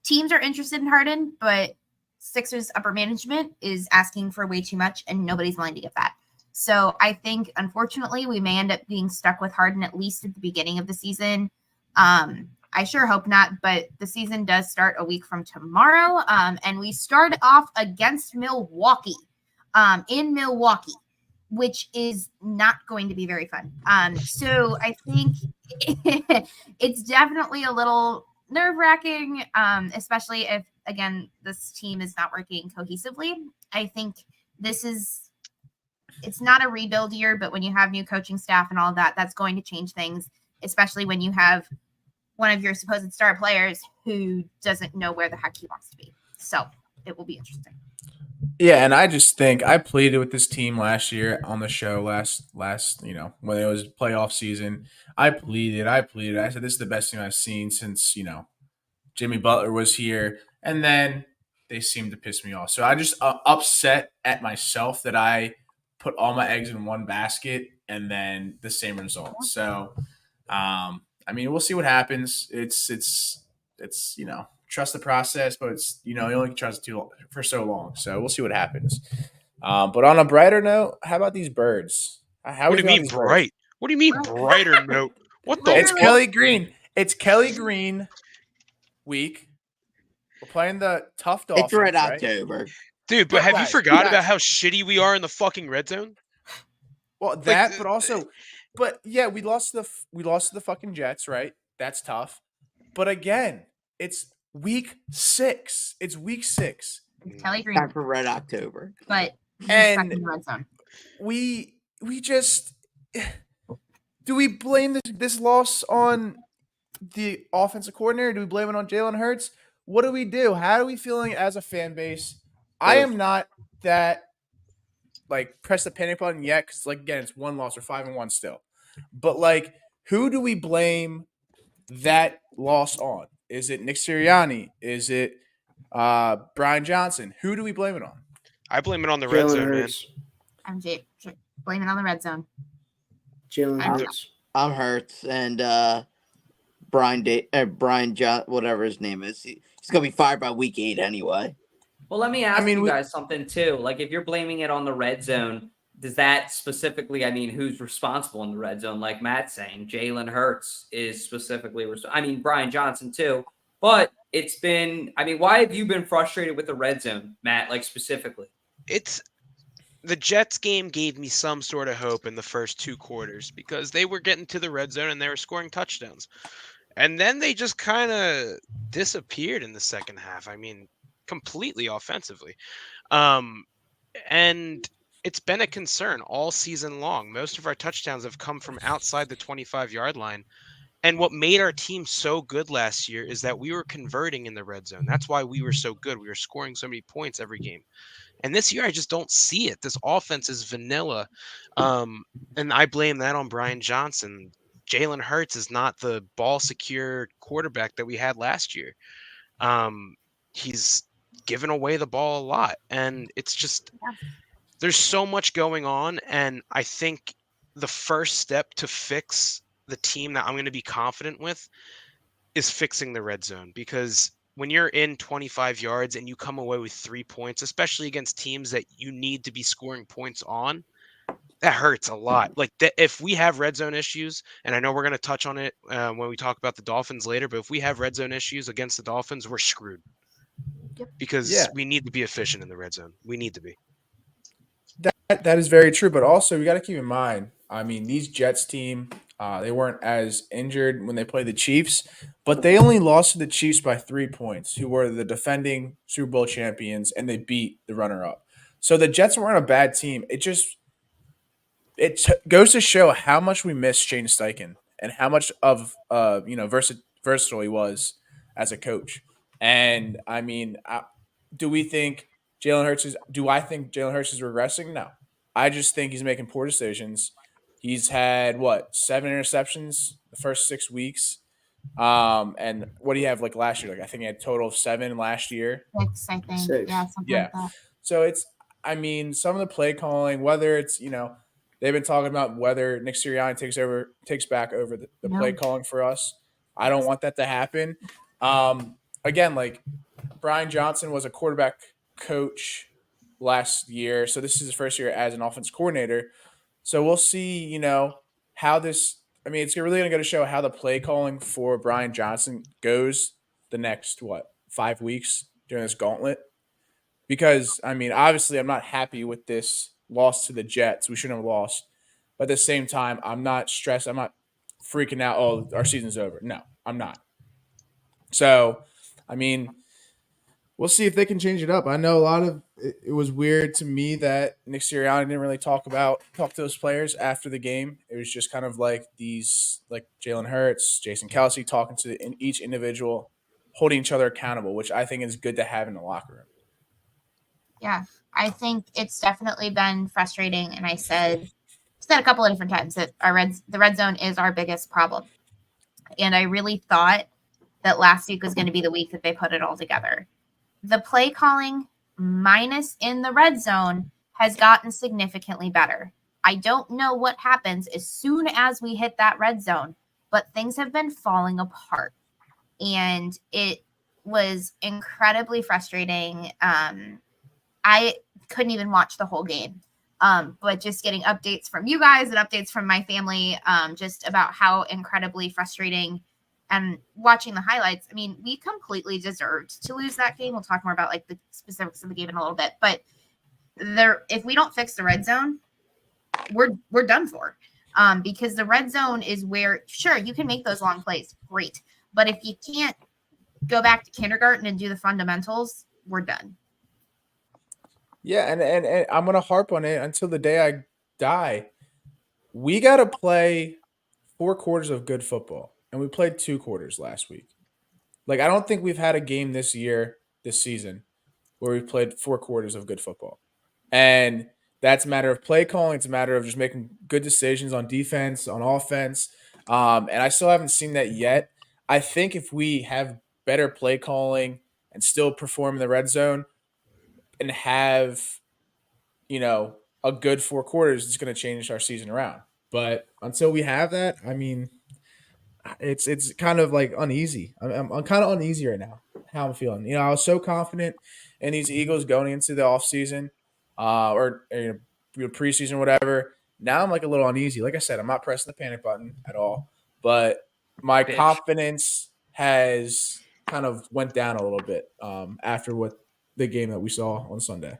S11: teams are interested in Harden, but Sixers upper management is asking for way too much and nobody's willing to give that. So I think, unfortunately, we may end up being stuck with Harden at least at the beginning of the season. I sure hope not, but the season does start a week from tomorrow. And we start off against Milwaukee, in Milwaukee, which is not going to be very fun. So I think it's definitely a little nerve-wracking, especially if, again, this team is not working cohesively. I think it's not a rebuild year, but when you have new coaching staff and all of that, that's going to change things, especially when you have one of your supposed star players who doesn't know where the heck he wants to be. So it will be interesting.
S8: Yeah, and I just think I pleaded with this team last year on the show last when it was playoff season. I pleaded. I said this is the best team I've seen since, Jimmy Butler was here. And then they seemed to piss me off. So I just upset at myself that I put all my eggs in one basket and then the same result. So we'll see what happens. It's trust the process, but it's you only can trust it for so long. So we'll see what happens. But on a brighter note, how about these birds?
S5: What do you mean bright? What do you mean brighter note? What the?
S8: It's Kelly Green. It's Kelly Green week. We're playing the tough Dolphins.
S7: It's Red
S8: right?
S7: October.
S5: Dude, but have you forgot about how shitty we are in the fucking red zone?
S8: Well, but yeah, we lost to the fucking Jets, right? That's tough. But again, it's week 6. It's week 6.
S11: Kelly Green.
S7: Time for Red October.
S11: But
S8: and
S11: in the red zone.
S8: We just do we blame this loss on the offensive coordinator? Do we blame it on Jalen Hurts? What do we do? How are we feeling as a fan base? I am not that press the panic button yet because again, it's one loss or 5-1 still. But who do we blame that loss on? Is it Nick Sirianni? Is it Brian Johnson? Who do we blame it on?
S5: I blame it on the red zone, man.
S11: I'm blame it on the red zone.
S6: Jalen Hurts.
S7: I'm Hurts and Brian John, whatever his name is. He's gonna be fired by week 8 anyway.
S2: Well, let me ask you guys something too. If you're blaming it on the red zone, does that specifically, who's responsible in the red zone? Like Matt's saying, Jalen Hurts is specifically, Brian Johnson too. But it's been, why have you been frustrated with the red zone, Matt, specifically?
S5: It's the Jets game gave me some sort of hope in the first 2 quarters because they were getting to the red zone and they were scoring touchdowns. And then they just kind of disappeared in the second half. Completely offensively. And it's been a concern all season long. Most of our touchdowns have come from outside the 25-yard line. And what made our team so good last year is that we were converting in the red zone. That's why we were so good. We were scoring so many points every game. And this year, I just don't see it. This offense is vanilla. And I blame that on Brian Johnson. Jalen Hurts is not the ball-secure quarterback that we had last year. He's given away the ball a lot. And it's just there's so much going on. And I think the first step to fix the team that I'm going to be confident with is fixing the red zone. Because when you're in 25 yards and you come away with 3 points, especially against teams that you need to be scoring points on, that hurts a lot. If we have red zone issues, and I know we're going to touch on it when we talk about the Dolphins later, but if we have red zone issues against the Dolphins, we're screwed. Because we need to be efficient in the red zone. We need to be.
S8: That is very true, but also we got to keep in mind, these Jets team, they weren't as injured when they played the Chiefs, but they only lost to the Chiefs by 3 points, who were the defending Super Bowl champions, and they beat the runner-up. So the Jets weren't a bad team. It goes to show how much we miss Shane Steichen and how much of versatile he was as a coach. And I mean, do we think Jalen Hurts is? Do I think Jalen Hurts is regressing? No, I just think he's making poor decisions. He's had 7 interceptions the first 6 weeks. And what do you have like last year? Like I think he had a total of 7 last year.
S11: 6, I think.
S6: 6.
S11: Yeah, something
S8: Yeah.
S11: like that.
S8: So I mean, some of the play calling, whether it's, they've been talking about whether Nick Sirianni takes back over the play calling for us. I don't want that to happen. Again, like Brian Johnson was a quarterback coach last year. So this is his first year as an offense coordinator. So we'll see, how this, I mean, it's really going to go to show how the play calling for Brian Johnson goes the next, 5 weeks during this gauntlet. Because, I mean, obviously I'm not happy with this loss to the Jets. We shouldn't have lost. But at the same time, I'm not stressed. I'm not freaking out, oh, our season's over. No, I'm not. So, I mean, we'll see if they can change it up. I know a lot of it was weird to me that Nick Sirianni didn't really talk to those players after the game. It was just kind of like Jalen Hurts, Jason Kelce talking to each individual, holding each other accountable, which I think is good to have in the locker room.
S11: Yeah, I think it's definitely been frustrating. And I said a couple of different times that the red zone is our biggest problem. And I really thought that last week was going to be the week that they put it all together. The play calling minus in the red zone has gotten significantly better. I don't know what happens as soon as we hit that red zone, but things have been falling apart. And it was incredibly frustrating. I couldn't even watch the whole game. But just getting updates from you guys and updates from my family, just about how incredibly frustrating, and watching the highlights. I mean, we completely deserved to lose that game. We'll talk more about like the specifics of the game in a little bit, but if we don't fix the red zone, we're done for. Because the red zone is where, sure, you can make those long plays, great. But if you can't go back to kindergarten and do the fundamentals, we're done.
S8: Yeah, and I'm gonna harp on it until the day I die. We gotta play 4 quarters of good football, and we played 2 quarters last week. Like I don't think we've had a game this season, where we've played 4 quarters of good football, and that's a matter of play calling. It's a matter of just making good decisions on defense, on offense, and I still haven't seen that yet. I think if we have better play calling and still perform in the red zone, and have, a good 4 quarters, it's going to change our season around. But until we have that, I mean, it's kind of like uneasy. I'm kind of uneasy right now, how I'm feeling. I was so confident in these Eagles going into the offseason, or preseason, whatever. Now I'm like a little uneasy. Like I said, I'm not pressing the panic button at all, but my confidence has kind of went down a little bit after the game that we saw on Sunday.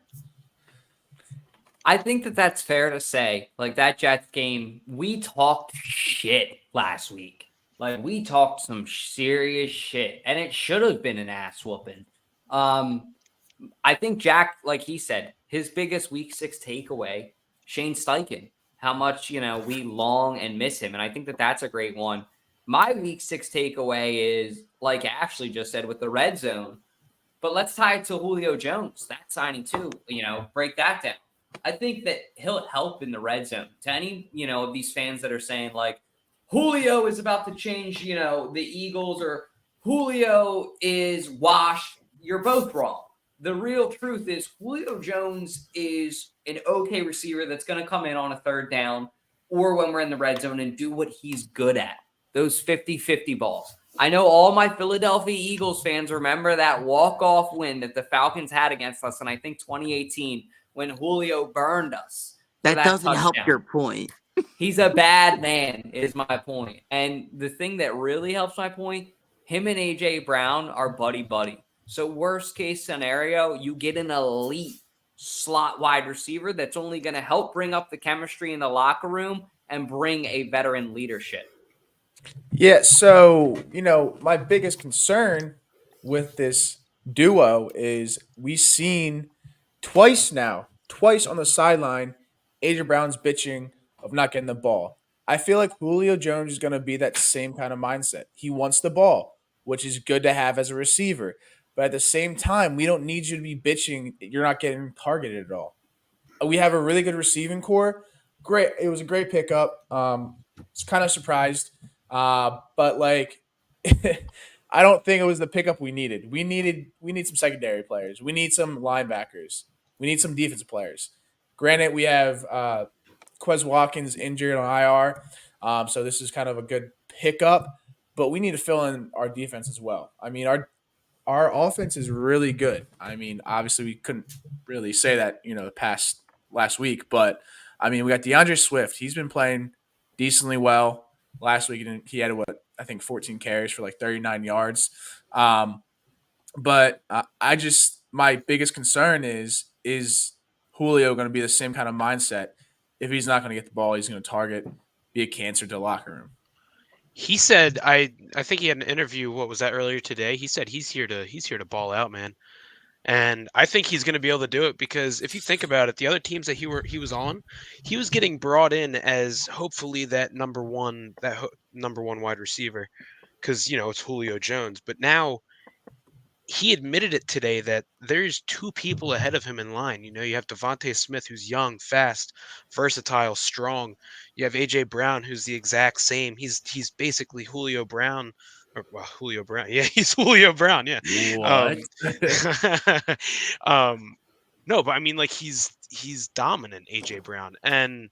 S2: I think that's fair to say. Like that Jets game, we talked shit last week. Like we talked some serious shit, and it should have been an ass whooping. I think Jack, like he said, his biggest week 6 takeaway, Shane Steichen. How much we long and miss him, and I think that's a great one. My week 6 takeaway is like Ashley just said with the red zone. But let's tie it to Julio Jones. That signing too, break that down. I think that he'll help in the red zone. To any, of these fans that are saying like Julio is about to change, the Eagles, or Julio is washed, you're both wrong. The real truth is Julio Jones is an okay receiver that's going to come in on a 3rd down or when we're in the red zone and do what he's good at, those 50-50 balls. I know all my Philadelphia Eagles fans remember that walk-off win that the Falcons had against us in, I think, 2018 when Julio burned us.
S7: That doesn't
S2: touchdown.
S7: help your point.
S2: He's a bad man, is my point. And the thing that really helps my point, him and A.J. Brown are buddy-buddy. So worst case scenario, you get an elite slot wide receiver that's only going to help bring up the chemistry in the locker room and bring a veteran leadership.
S8: Yeah, so, my biggest concern with this duo is we've seen twice on the sideline, A.J. Brown's bitching of not getting the ball. I feel like Julio Jones is going to be that same kind of mindset. He wants the ball.
S3: which is good to have as a receiver. But at the same time, we don't need you to be bitching. You're not getting targeted at all. We have a really good receiving core. Great. It was a great pickup. It's kind of surprised. But like, I don't think it was the pickup we needed. We need some secondary players. We need some linebackers. We need some defensive players. Granted, we have Quez Watkins injured on IR, so this is kind of a good pickup. But we need to fill in our defense as well. I mean, our offense is really good. I mean, obviously we couldn't really say that, past last week, but I mean, we got DeAndre Swift. He's been playing decently well. Last week he had I think 14 carries for like 39 yards. But my biggest concern is Julio going to be the same kind of mindset? If he's not going to get the ball, he's going to target, be a cancer to the locker room.
S5: He said, I think he had an interview. What was that earlier today? He said he's here to ball out, man. And I think he's going to be able to do it because if you think about it, the other teams that he was on, he was getting brought in as hopefully that number one wide receiver, because it's Julio Jones. But now he admitted it today that there's two people ahead of him in line. You have Devontae Smith, who's young, fast, versatile, strong. You have AJ Brown, who's the exact same. He's basically Julio Brown. Julio Brown. Yeah, he's Julio Brown. Yeah.
S3: What?
S5: No, but I mean, like he's dominant, AJ Brown, and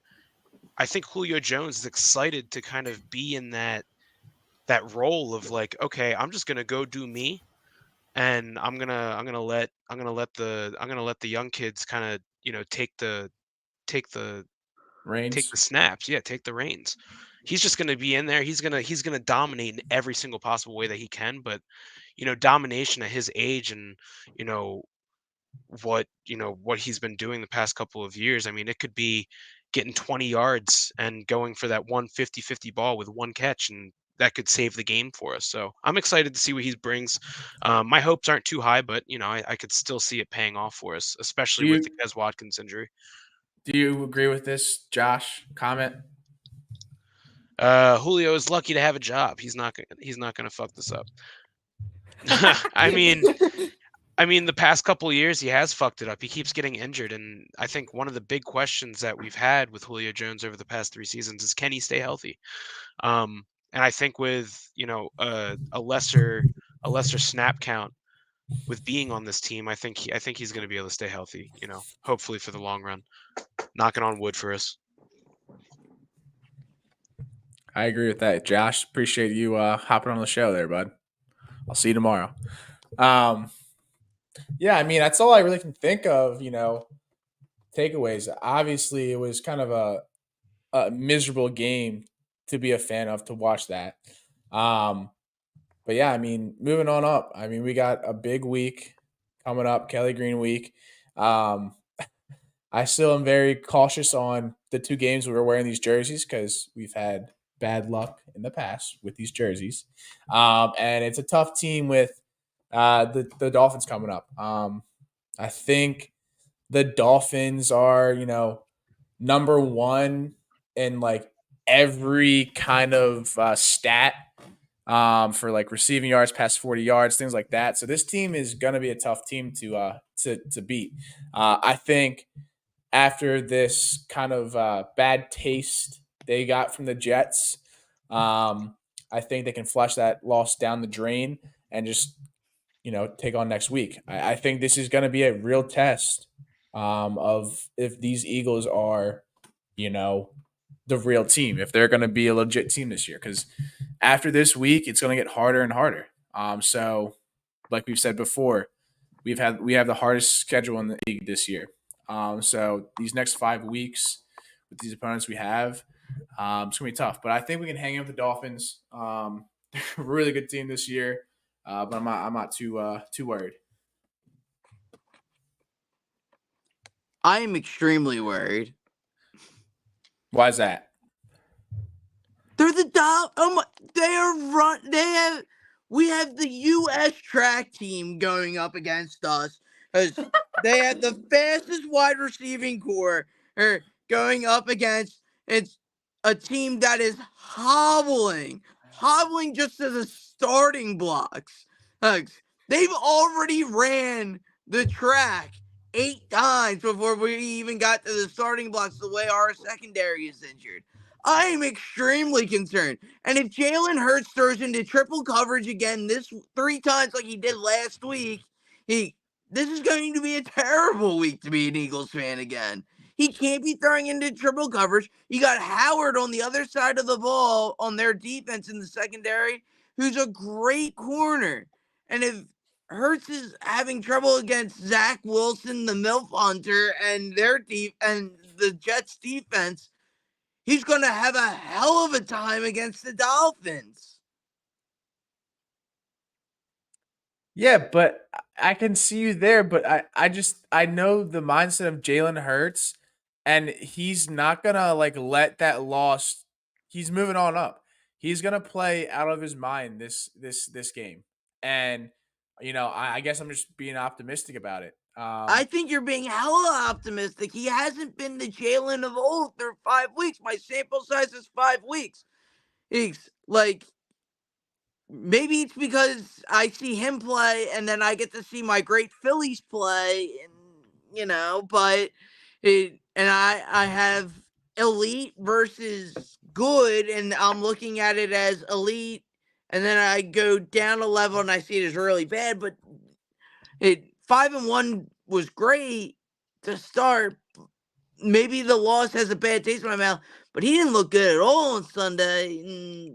S5: I think Julio Jones is excited to kind of be in that role of like, okay, I'm just gonna go do me, and I'm gonna let the young kids kind of take the
S3: Reigns.
S5: snaps. Yeah, take the reins. He's just going to be in there. He's going to dominate in every single possible way that he can. But, domination at his age and, what he's been doing the past couple of years. I mean, it could be getting 20 yards and going for that 150-50 ball with one catch, and that could save the game for us. So I'm excited to see what he brings. My hopes aren't too high, but, I could still see it paying off for us, especially with the Quez Watkins injury.
S3: Do you agree with this, Josh? Comment.
S5: Julio is lucky to have a job. He's not going to fuck this up. I mean, the past couple of years he has fucked it up. He keeps getting injured, and I think one of the big questions that we've had with Julio Jones over the past 3 seasons is, can he stay healthy? And I think with a lesser snap count with being on this team, I think he's going to be able to stay healthy. Hopefully for the long run. Knocking on wood for us.
S3: I agree with that, Josh. Appreciate you hopping on the show there, bud. I'll see you tomorrow. Yeah, I mean, that's all I really can think of, takeaways. Obviously, it was kind of a miserable game to be a fan of, to watch that. But yeah, I mean, moving on up. I mean, we got a big week coming up, Kelly Green week. I still am very cautious on the 2 games we were wearing these jerseys because we've had bad luck in the past with these jerseys. And it's a tough team with the Dolphins coming up. I think the Dolphins are, number 1 in like every kind of stat for like receiving yards past 40 yards, things like that. So this team is going to be a tough team to beat. I think after this kind of bad taste they got from the Jets, I think they can flush that loss down the drain and just, take on next week. I think this is going to be a real test of if these Eagles are, the real team, if they're going to be a legit team this year. Because after this week, it's going to get harder and harder. So, like we've said before, we have the hardest schedule in the league this year. So these next 5 weeks with these opponents we have, it's going to be tough. But I think we can hang in with the Dolphins. They're a really good team this year, but I'm not too worried.
S7: I am extremely worried.
S3: Why is that?
S7: They're the we have the U.S. track team going up against us because they have the fastest wide receiving core going up against a team that is hobbling hobbling just to the starting blocks. They've already ran the track 8 times before we even got to the starting blocks the way our secondary is injured. I am extremely concerned. And if Jalen Hurts throws into triple coverage again this 3 times like he did last week, this is going to be a terrible week to be an Eagles fan again. He can't be throwing into triple coverage. You got Howard on the other side of the ball on their defense in the secondary, who's a great corner. And if Hurts is having trouble against Zach Wilson, the MILF Hunter, and and the Jets defense, he's going to have a hell of a time against the Dolphins.
S8: Yeah, but I can see you there, but I know the mindset of Jalen Hurts, and he's not gonna like let that loss. He's moving on up. He's gonna play out of his mind this game, and I guess I'm just being optimistic about it.
S7: I think you're being hella optimistic. He hasn't been the Jalen of old through 5 weeks. My sample size is 5 weeks. He's like, maybe it's because I see him play and then I get to see my great Phillies play, and but I have elite versus good, and I'm looking at it as elite, and then I go down a level and I see it as really bad. But 5-1 was great to start. Maybe the loss has a bad taste in my mouth, but he didn't look good at all on Sunday.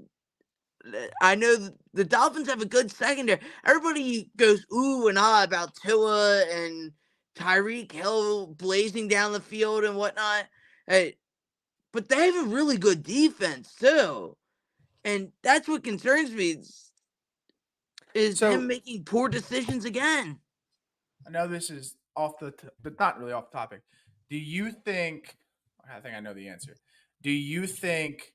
S7: I know the Dolphins have a good secondary. Everybody goes ooh and ah about Tua and Tyreek Hill blazing down the field and whatnot. But they have a really good defense too. And that's what concerns me is him making poor decisions again.
S8: I know this is but not really off the topic. Do you think? I think I know the answer. Do you think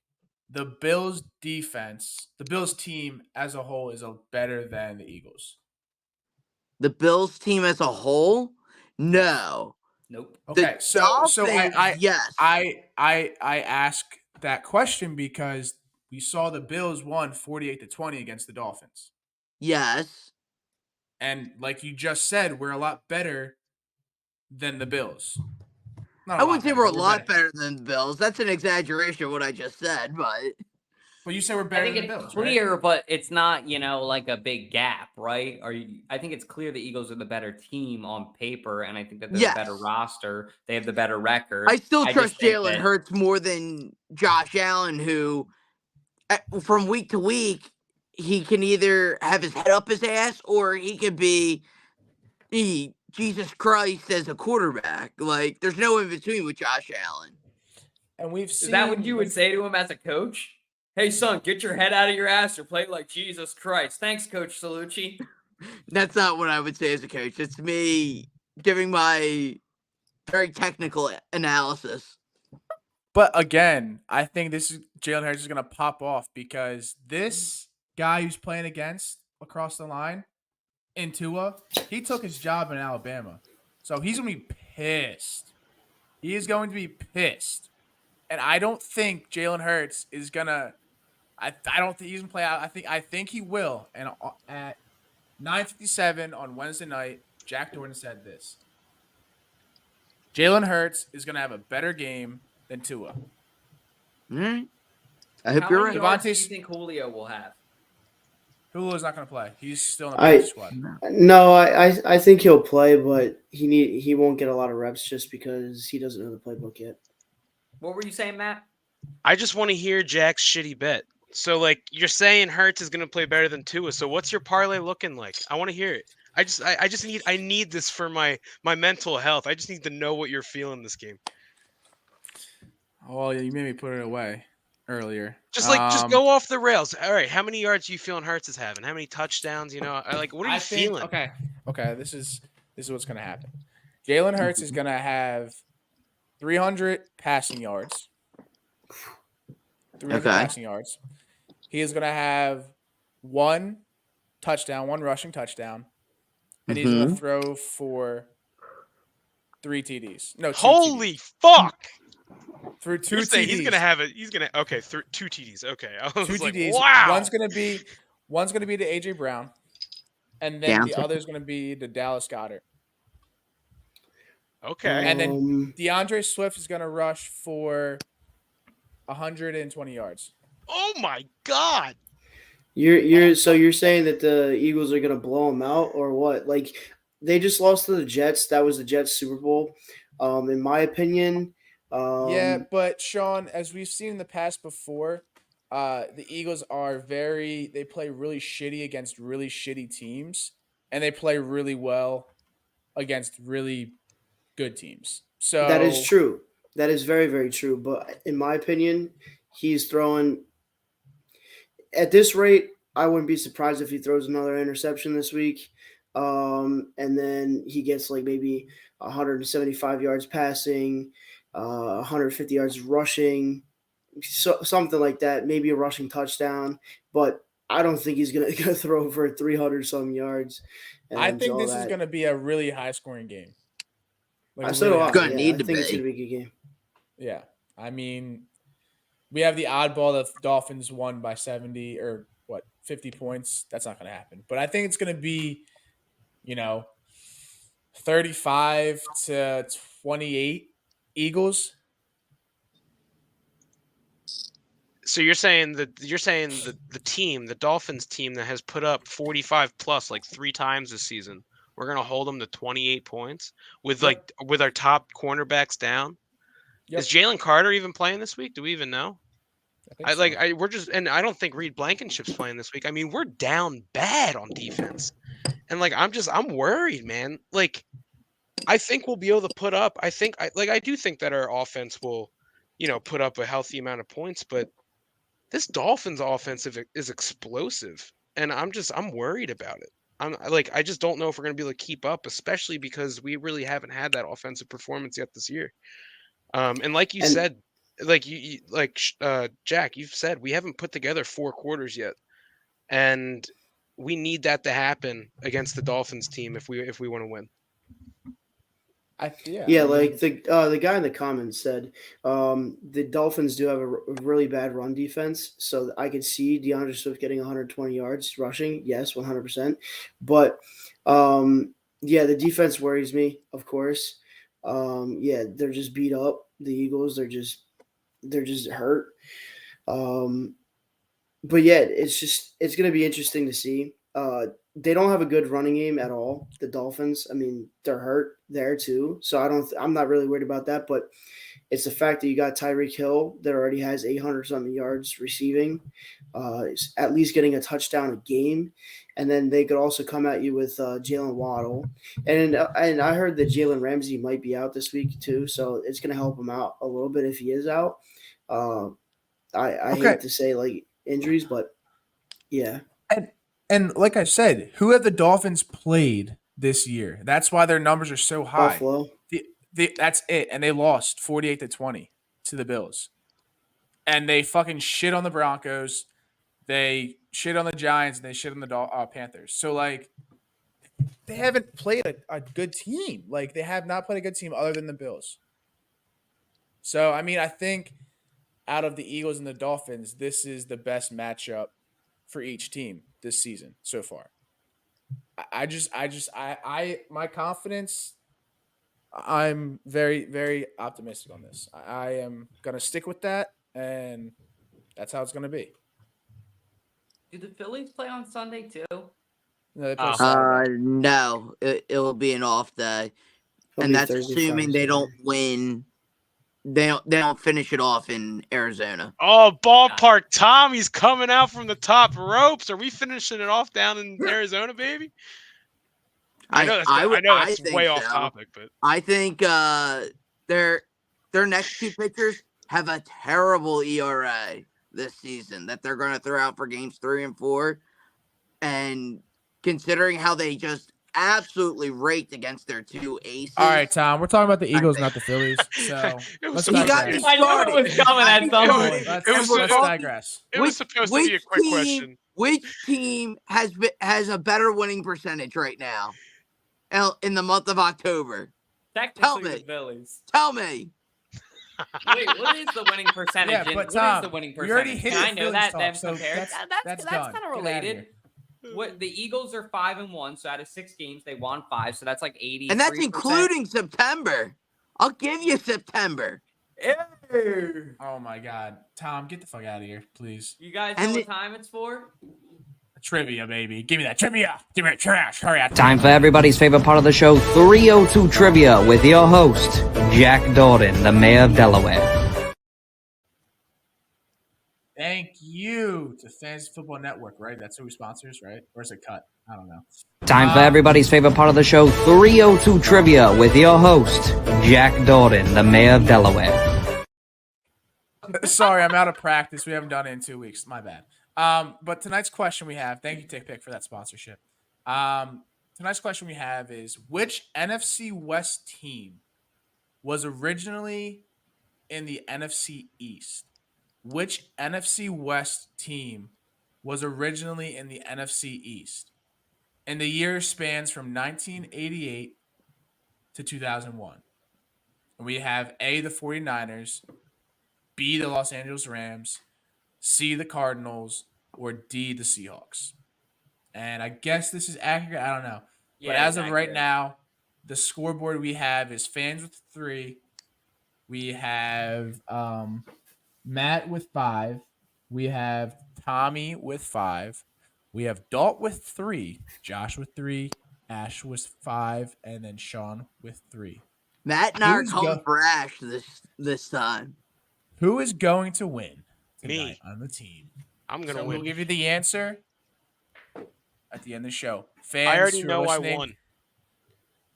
S8: the Bills defense, the Bills team as a whole, is better than the Eagles?
S7: The Bills team as a whole? No.
S2: Nope.
S8: Okay, so
S7: yes.
S8: I ask that question because we saw the Bills won 48-20 against the Dolphins.
S7: Yes.
S8: And like you just said, we're a lot better than the Bills.
S7: I wouldn't say we're a lot better than the Bills. That's an exaggeration of what I just said, but.
S8: Well, you say we're better than the Bills,
S2: clear,
S8: right?
S2: but it's not, like a big gap, right? I think it's clear the Eagles are the better team on paper, and I think that they're the better roster. They have the better record.
S7: I still trust Jalen Hurts more than Josh Allen, who, from week to week, he can either have his head up his ass or he could be Jesus Christ as a quarterback. Like, there's no in between with Josh Allen.
S8: And we've seen.
S2: Is that what you would say to him as a coach? Hey, son, get your head out of your ass or play like Jesus Christ. Thanks, Coach Salucci.
S7: That's not what I would say as a coach. It's me giving my very technical analysis.
S8: But again, I think Jalen Hurts is going to pop off because this guy who's playing against across the line in Tua, he took his job in Alabama. So he's going to be pissed. He is going to be pissed. And I don't think Jalen Hurts is going to I don't think he's going to play out. I think he will. And at 9:57 on Wednesday night, Jack Dornan said this. Jalen Hurts is going to have a better game than Tua.
S7: All right. I hope you're right.
S2: How many yards do you think Julio will have?
S8: Julio's not going to play. He's still in the practice squad.
S6: No, I think he'll play, but he won't get a lot of reps just because he doesn't know the playbook yet.
S2: What were you saying, Matt?
S5: I just want to hear Jack's shitty bet. So, like, you're saying Hurts is going to play better than Tua. So, what's your parlay looking like? I want to hear it. I need this for my mental health. I just need to know what you're feeling this game.
S8: Oh, you made me put it away earlier.
S5: Just go off the rails. All right, how many yards are you feeling Hurts is having? How many touchdowns? What are you feeling?
S8: Okay. This is what's going to happen. Jalen Hurts is going to have 300 passing yards. 300 passing yards. He is going to have one rushing touchdown, and he's going to throw for 3 TDs. No, 2
S5: holy
S8: TDs.
S5: fuck!
S8: through 2
S5: You're saying
S8: TDs.
S5: he's gonna have it. He's gonna through 2 TDs. Okay, I was
S8: 2
S5: like,
S8: TDs.
S5: wow.
S8: One's gonna be to AJ Brown, and then the other is gonna be to Dallas Goedert.
S5: Okay.
S8: And then DeAndre Swift is gonna rush for 120 yards.
S5: Oh my God.
S6: You're saying that the Eagles are gonna blow them out or what? Like they just lost to the Jets. That was the Jets Super Bowl. In my opinion.
S8: Yeah, but Sean, as we've seen in the past before, the Eagles they play really shitty against really shitty teams, and they play really well against really good teams. So
S6: that is true. That is very, very true. But in my opinion, he's throwing at this rate. I wouldn't be surprised if he throws another interception this week. And then he gets like maybe 175 yards passing, 150 yards rushing, something like that. Maybe a rushing touchdown. But I don't think he's gonna throw for 300 some yards.
S8: I think this is gonna be a really high scoring game.
S6: Like I think it's gonna be a good game.
S8: Yeah, I mean, we have the oddball that the Dolphins won by 70 or 50 points. That's not gonna happen. But I think it's gonna be, 35 to 28 Eagles.
S5: So you're saying the team, the Dolphins team that has put up 45 plus like 3 times this season, we're gonna hold them to 28 points with with our top cornerbacks down. Yep. Is Jalen Carter even playing this week? Do we even know? I don't think Reed Blankenship's playing this week. I mean, we're down bad on defense, and I'm worried, man. Like, I think we'll be able to put up. I do think that our offense will, put up a healthy amount of points, but this Dolphins offensive is explosive, and I'm worried about it. I just don't know if we're going to be able to keep up, especially because we really haven't had that offensive performance yet this year. And like you said, Jack, you've said we haven't put together 4 quarters yet, and we need that to happen against the Dolphins team if we want to win.
S6: The guy in the comments said the Dolphins do have a really bad run defense, so I could see DeAndre Swift getting 120 yards rushing. Yes, 100%. But the defense worries me, of course. They're just beat up. The Eagles, they're just hurt. But yeah, it's going to be interesting to see. They don't have a good running game at all. The Dolphins, I mean, they're hurt there too. So I'm not really worried about that, but it's the fact that you got Tyreek Hill that already has 800 something yards receiving, at least getting a touchdown a game. And then they could also come at you with Jalen Waddle. And I heard that Jalen Ramsey might be out this week too. So it's going to help him out a little bit if he is out. I hate to say like injuries, but yeah.
S8: And like I said, who have the Dolphins played this year? That's why their numbers are so high.
S6: Buffalo.
S8: That's it. And they lost 48-20 to the Bills. And they fucking shit on the Broncos. They shit on the Giants. And they shit on the Panthers. So, like, they haven't played a good team. Like, they have not played a good team other than the Bills. So, I mean, I think out of the Eagles and the Dolphins, this is the best matchup for each team this season so far. My confidence, I'm very, very optimistic on this. I am going to stick with that, and that's how it's going to be.
S2: Do the Phillies play on Sunday too?
S8: No, they play Saturday.
S7: No, it will be an off day. And that's assuming they don't win. They don't finish it off in Arizona.
S5: Oh, ballpark Tommy's coming out from the top ropes. Are we finishing it off down in Arizona, baby? I know that's way off topic, but
S7: I think their next 2 pitchers have a terrible ERA this season that they're going to throw out for games 3 and 4. And considering how they just absolutely raked against their 2 aces.
S8: All right, Tom, we're talking about the Eagles, not the Phillies. So let's digress.
S2: I know it was coming at some point.
S8: Let's digress.
S5: It was supposed to be a quick question.
S7: Which team has a better winning percentage right now in the month of October?
S2: Technically the Phillies.
S7: Tell me.
S2: Wait, what is the winning percentage?
S8: Yeah,
S2: and
S8: but
S2: what is
S8: Tom,
S2: the winning
S8: we already
S2: percentage?
S8: hit
S2: Can
S8: the
S2: I know
S8: Phillies
S2: that?
S8: talk,
S2: Them
S8: so
S2: compared.
S8: that's
S2: That's
S8: done.
S2: kind of
S8: Get outta
S2: related.
S8: here.
S2: What the Eagles are 5-1, so out of 6 games they won 5, so that's like 80.
S7: And that's including September. I'll give you September.
S8: Oh my God, Tom, get the fuck out of here, please.
S2: You guys know what time it's for?
S8: Trivia, baby. Give me that trivia. Give me that trash. Hurry up.
S12: Time for everybody's favorite part of the show, 302 Trivia, with your host, Jack Dordan, the mayor of Delaware.
S8: Thank you to Fantasy Football Network, right? That's who sponsors, right? Or is it cut? I don't know.
S12: Time for everybody's favorite part of the show, 302 Trivia, with your host, Jack Dordan, the mayor of Delaware.
S8: Sorry, I'm out of practice. We haven't done it in 2 weeks. My bad. But tonight's question we have, thank you, TickPick, for that sponsorship. Tonight's question we have is, which NFC West team was originally in the NFC East? Which NFC West team was originally in the NFC East? And the year spans from 1988 to 2001. And we have A, the 49ers, B, the Los Angeles Rams, C, the Cardinals, or D, the Seahawks. And I guess this is accurate. I don't know.
S2: Yeah,
S8: but as of
S2: accurate.
S8: right now, the scoreboard we have is Fans with 3. We have Matt with 5. We have Tommy with 5. We have Dalt with 3. Josh with 3. Ash with 5. And then Sean with 3.
S7: Matt and I are coming for Ash this time.
S8: Who is going to win tonight
S5: Me.
S8: on the team?
S5: I'm going to win.
S8: We'll give you the answer at the end of the show. Fans
S5: I already
S8: who are
S5: know I
S8: listening-
S5: won.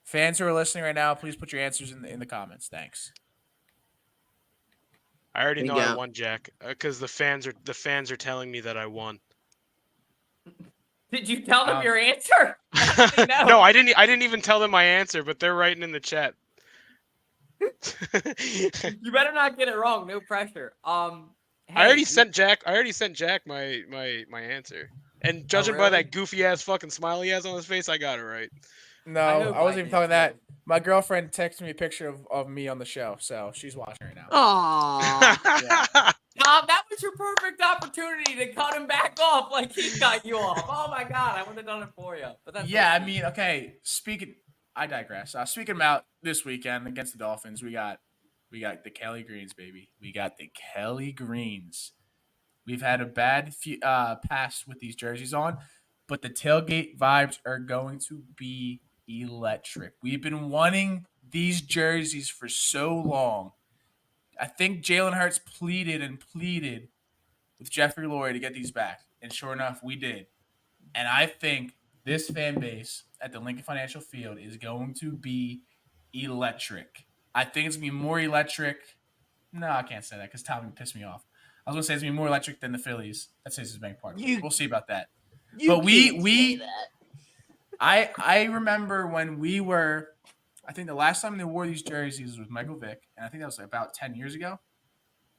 S8: Fans who are listening right now, please put your answers in the comments. Thanks.
S5: I already know
S7: Yeah.
S5: I won, Jack, because the fans are telling me that I won.
S2: Did you tell them your answer? No.
S5: No, I didn't even tell them my answer, but they're writing in the chat.
S2: You better not get it wrong. No pressure.
S5: I already sent Jack my answer. And judging by that goofy ass fucking smile he has on his face, I got it right.
S8: No, I wasn't even talking that. My girlfriend texted me a picture of me on the show, so she's watching right now.
S7: Aww.
S2: Tom, that was your perfect opportunity to cut him back off like he cut you off. Oh my God, I would have done it for you. But that's
S8: I mean, okay. I digress. Speaking about this weekend against the Dolphins, we got the Kelly Greens, baby. We got the Kelly Greens. We've had a bad pass with these jerseys on, but the tailgate vibes are going to be electric. We've been wanting these jerseys for so long. I think Jalen Hurts pleaded with Jeffrey Lurie to get these back, and sure enough, we did. And I think this fan base at the Lincoln Financial Field is going to be electric. I think it's going to be more electric. No, I can't say that because Tommy pissed me off. I was going to say it's going to be more electric than the Phillies. That's Citizens Bank Park. We'll see about that. But I remember when we were, I think the last time they wore these jerseys was with Michael Vick, and I think that was like about 10 years ago.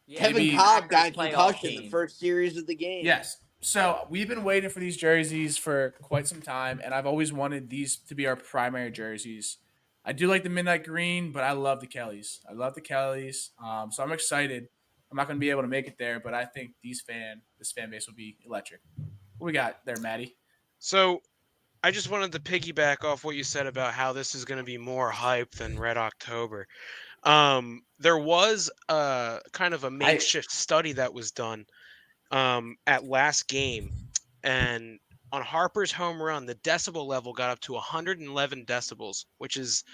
S2: Yeah,
S7: Kevin Cobb got concussion the first series of the game.
S8: Yes. So we've been waiting for these jerseys for quite some time, and I've always wanted these to be our primary jerseys. I do like the midnight green, but I love the Kelly's. So I'm excited. I'm not going to be able to make it there, but I think this fan base will be electric. What we got there, Maddie?
S5: So I just wanted to piggyback off what you said about how this is going to be more hype than Red October. There was a kind of a makeshift study that was done at last game, and on Harper's home run, the decibel level got up to 111 decibels, which is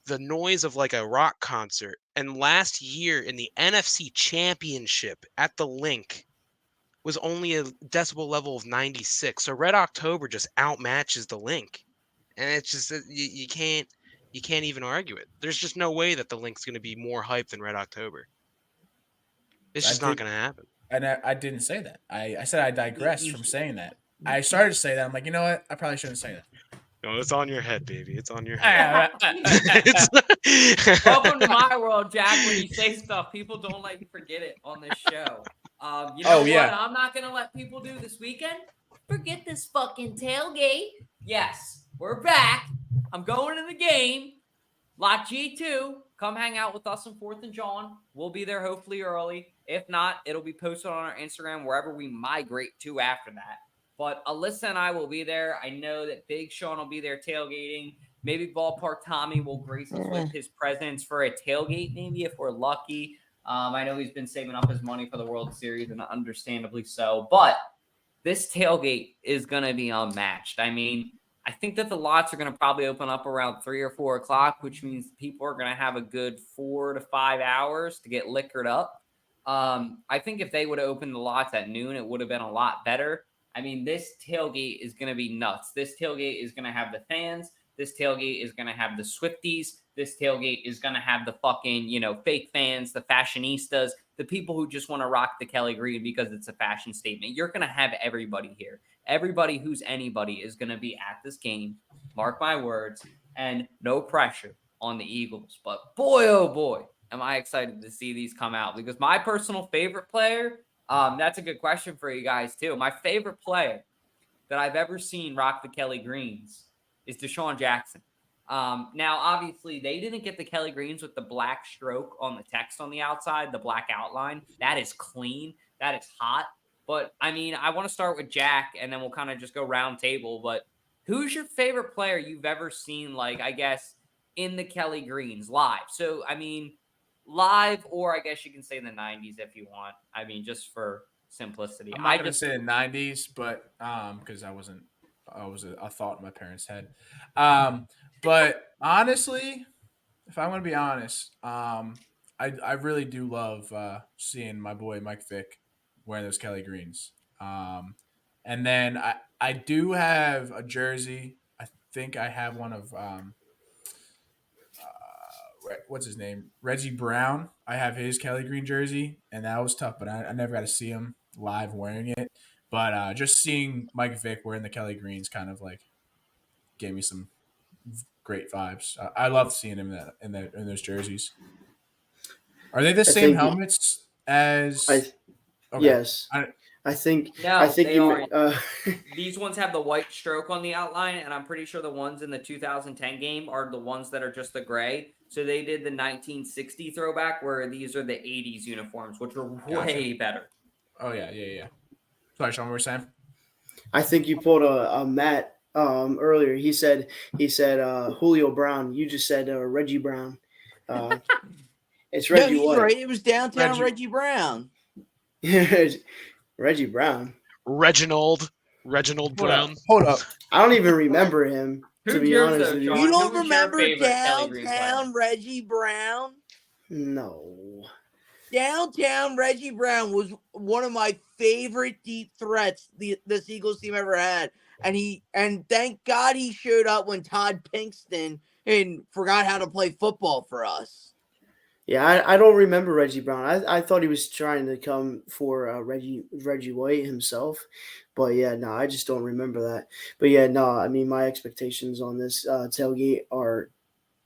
S5: the noise of like a rock concert. And last year in the NFC Championship at the Link was only a decibel level of 96. So Red October just outmatches the Link, and it's just you can't even argue it. There's just no way that the Link's going to be more hype than Red October. It's just not going to happen.
S8: And I didn't say that. I said I digressed from saying that. I started to say that. I'm like, you know what? I probably shouldn't say that.
S5: No, it's on your head, baby. It's on your head.
S2: Welcome to my world, Jack. When you say stuff, people don't let you forget it on this show. You know what I'm not going to let people do this weekend? Forget this fucking tailgate. Yes, we're back. I'm going to the game. Lot G2, come hang out with us in 4th and John. We'll be there hopefully early. If not, it'll be posted on our Instagram wherever we migrate to after that. But Alyssa and I will be there. I know that Big Sean will be there tailgating. Maybe Ballpark Tommy will grace us with his presence for a tailgate, maybe if we're lucky. I know he's been saving up his money for the World Series, and understandably so. But this tailgate is going to be unmatched. I mean, I think that the lots are going to probably open up around 3 or 4 o'clock, which means people are going to have a good 4 to 5 hours to get liquored up. I think if they would have opened the lots at noon, it would have been a lot better. I mean, this tailgate is going to be nuts. This tailgate is going to have the fans. This tailgate is going to have the Swifties. This tailgate is going to have the fucking, fake fans, the fashionistas, the people who just want to rock the Kelly Green because it's a fashion statement. You're going to have everybody here. Everybody who's anybody is going to be at this game. Mark my words. And no pressure on the Eagles. But boy, oh boy, am I excited to see these come out. Because my personal favorite player, that's a good question for you guys too. My favorite player that I've ever seen rock the Kelly Greens is Deshaun Jackson. Now, obviously, they didn't get the Kelly Greens with the black stroke on the text on the outside, the black outline. That is clean. That is hot. But, I mean, I want to start with Jack, and then we'll kind of just go round table. But who's your favorite player you've ever seen, like, I guess, in the Kelly Greens live? So, I mean, live, or I guess you can say the 90s if you want. I mean, just for simplicity.
S8: I'm not going to say the 90s, but because I was a thought in my parents' head. But honestly, if I'm going to be honest, I really do love seeing my boy Mike Vick wearing those Kelly Greens. And then I do have a jersey. I think I have one of what's his name? Reggie Brown. I have his Kelly Green jersey, and that was tough, but I never got to see him live wearing it. But just seeing Mike Vick wearing the Kelly Greens kind of like gave me some great vibes. I love seeing him in those jerseys. Are they the same helmets as?
S6: Okay. Yes. I think
S2: they are. These ones have the white stroke on the outline, and I'm pretty sure the ones in the 2010 game are the ones that are just the gray. So they did the 1960 throwback, where these are the 80s uniforms, which are way better.
S8: Oh yeah. Sorry, Sean, what were you saying?
S6: I think you pulled a Matt earlier. He said Julio Brown. You just said Reggie Brown. It's Reggie.
S7: No, he's
S6: White.
S7: right. It was downtown Reggie Brown.
S6: Reggie Brown.
S5: Reginald Brown.
S6: Hold up. I don't even remember him, to be honest with you.
S7: You don't remember downtown Reggie Brown?
S6: No.
S7: Downtown Reggie Brown was one of my favorite deep threats this Eagles team ever had. And thank God he showed up when Todd Pinkston and forgot how to play football for us.
S6: Yeah, I don't remember Reggie Brown. I thought he was trying to come for Reggie White himself. But yeah, no, I just don't remember that. But yeah, no, I mean, my expectations on this tailgate are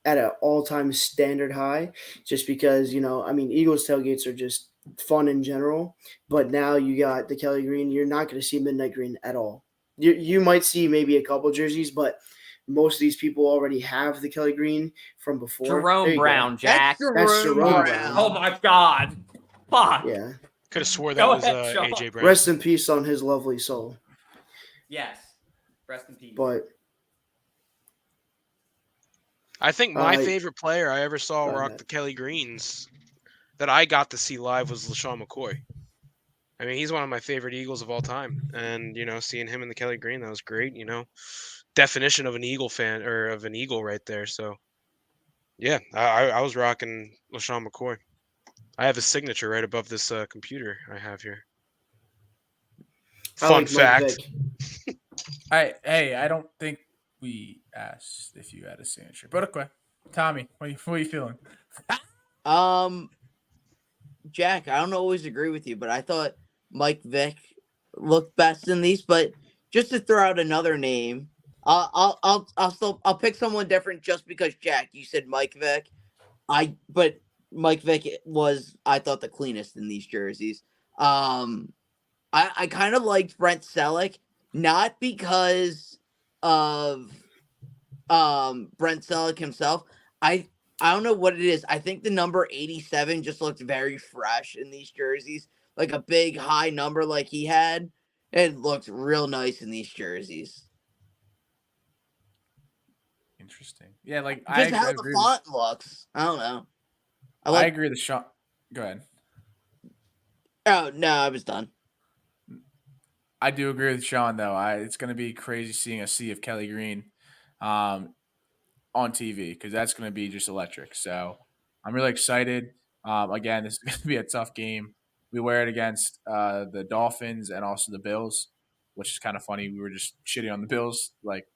S6: at an all-time standard high, just because, I mean, Eagles tailgates are just fun in general. But now you got the Kelly Green. You're not going to see Midnight Green at all. You might see maybe a couple jerseys, but most of these people already have the Kelly Green from before.
S2: Jerome Brown, Jack.
S6: That's Jerome Brown.
S2: Oh my God. Fuck.
S6: Yeah.
S5: Could have swore that was AJ Brown.
S6: Rest in peace on his lovely soul.
S2: Yes. Rest in peace.
S6: But
S5: I think my favorite player I ever saw rock the Kelly Greens that I got to see live was LaShawn McCoy. I mean, he's one of my favorite Eagles of all time. And, seeing him in the Kelly Green, that was great, definition of an Eagle fan, or of an Eagle right there. So yeah, I was rocking LaShawn McCoy. I have his signature right above this computer I have here. Fun fact.
S8: I don't think we asked if you had a signature, but okay. Tommy, what are you feeling?
S7: Jack, I don't always agree with you, but I thought Mike Vick looked best in these. But just to throw out another name, I'll pick someone different just because, Jack, you said Mike Vick. But Mike Vick was, I thought, the cleanest in these jerseys. I kind of liked Brent Selleck, not because of Brent Selleck himself. I I don't know what it is. I think the number 87 just looked very fresh in these jerseys. Like a big high number like he had. It looked real nice in these jerseys.
S8: Interesting. Yeah, like
S7: Just
S8: I
S7: how the
S8: agree.
S7: font looks. I don't know.
S8: I agree with Sean. Go ahead.
S7: Oh, no, I was done.
S8: I do agree with Sean, though. It's going to be crazy seeing a sea of Kelly Green on TV because that's going to be just electric. So I'm really excited. Again, this is going to be a tough game. We wear it against the Dolphins and also the Bills, which is kind of funny. We were just shitting on the Bills like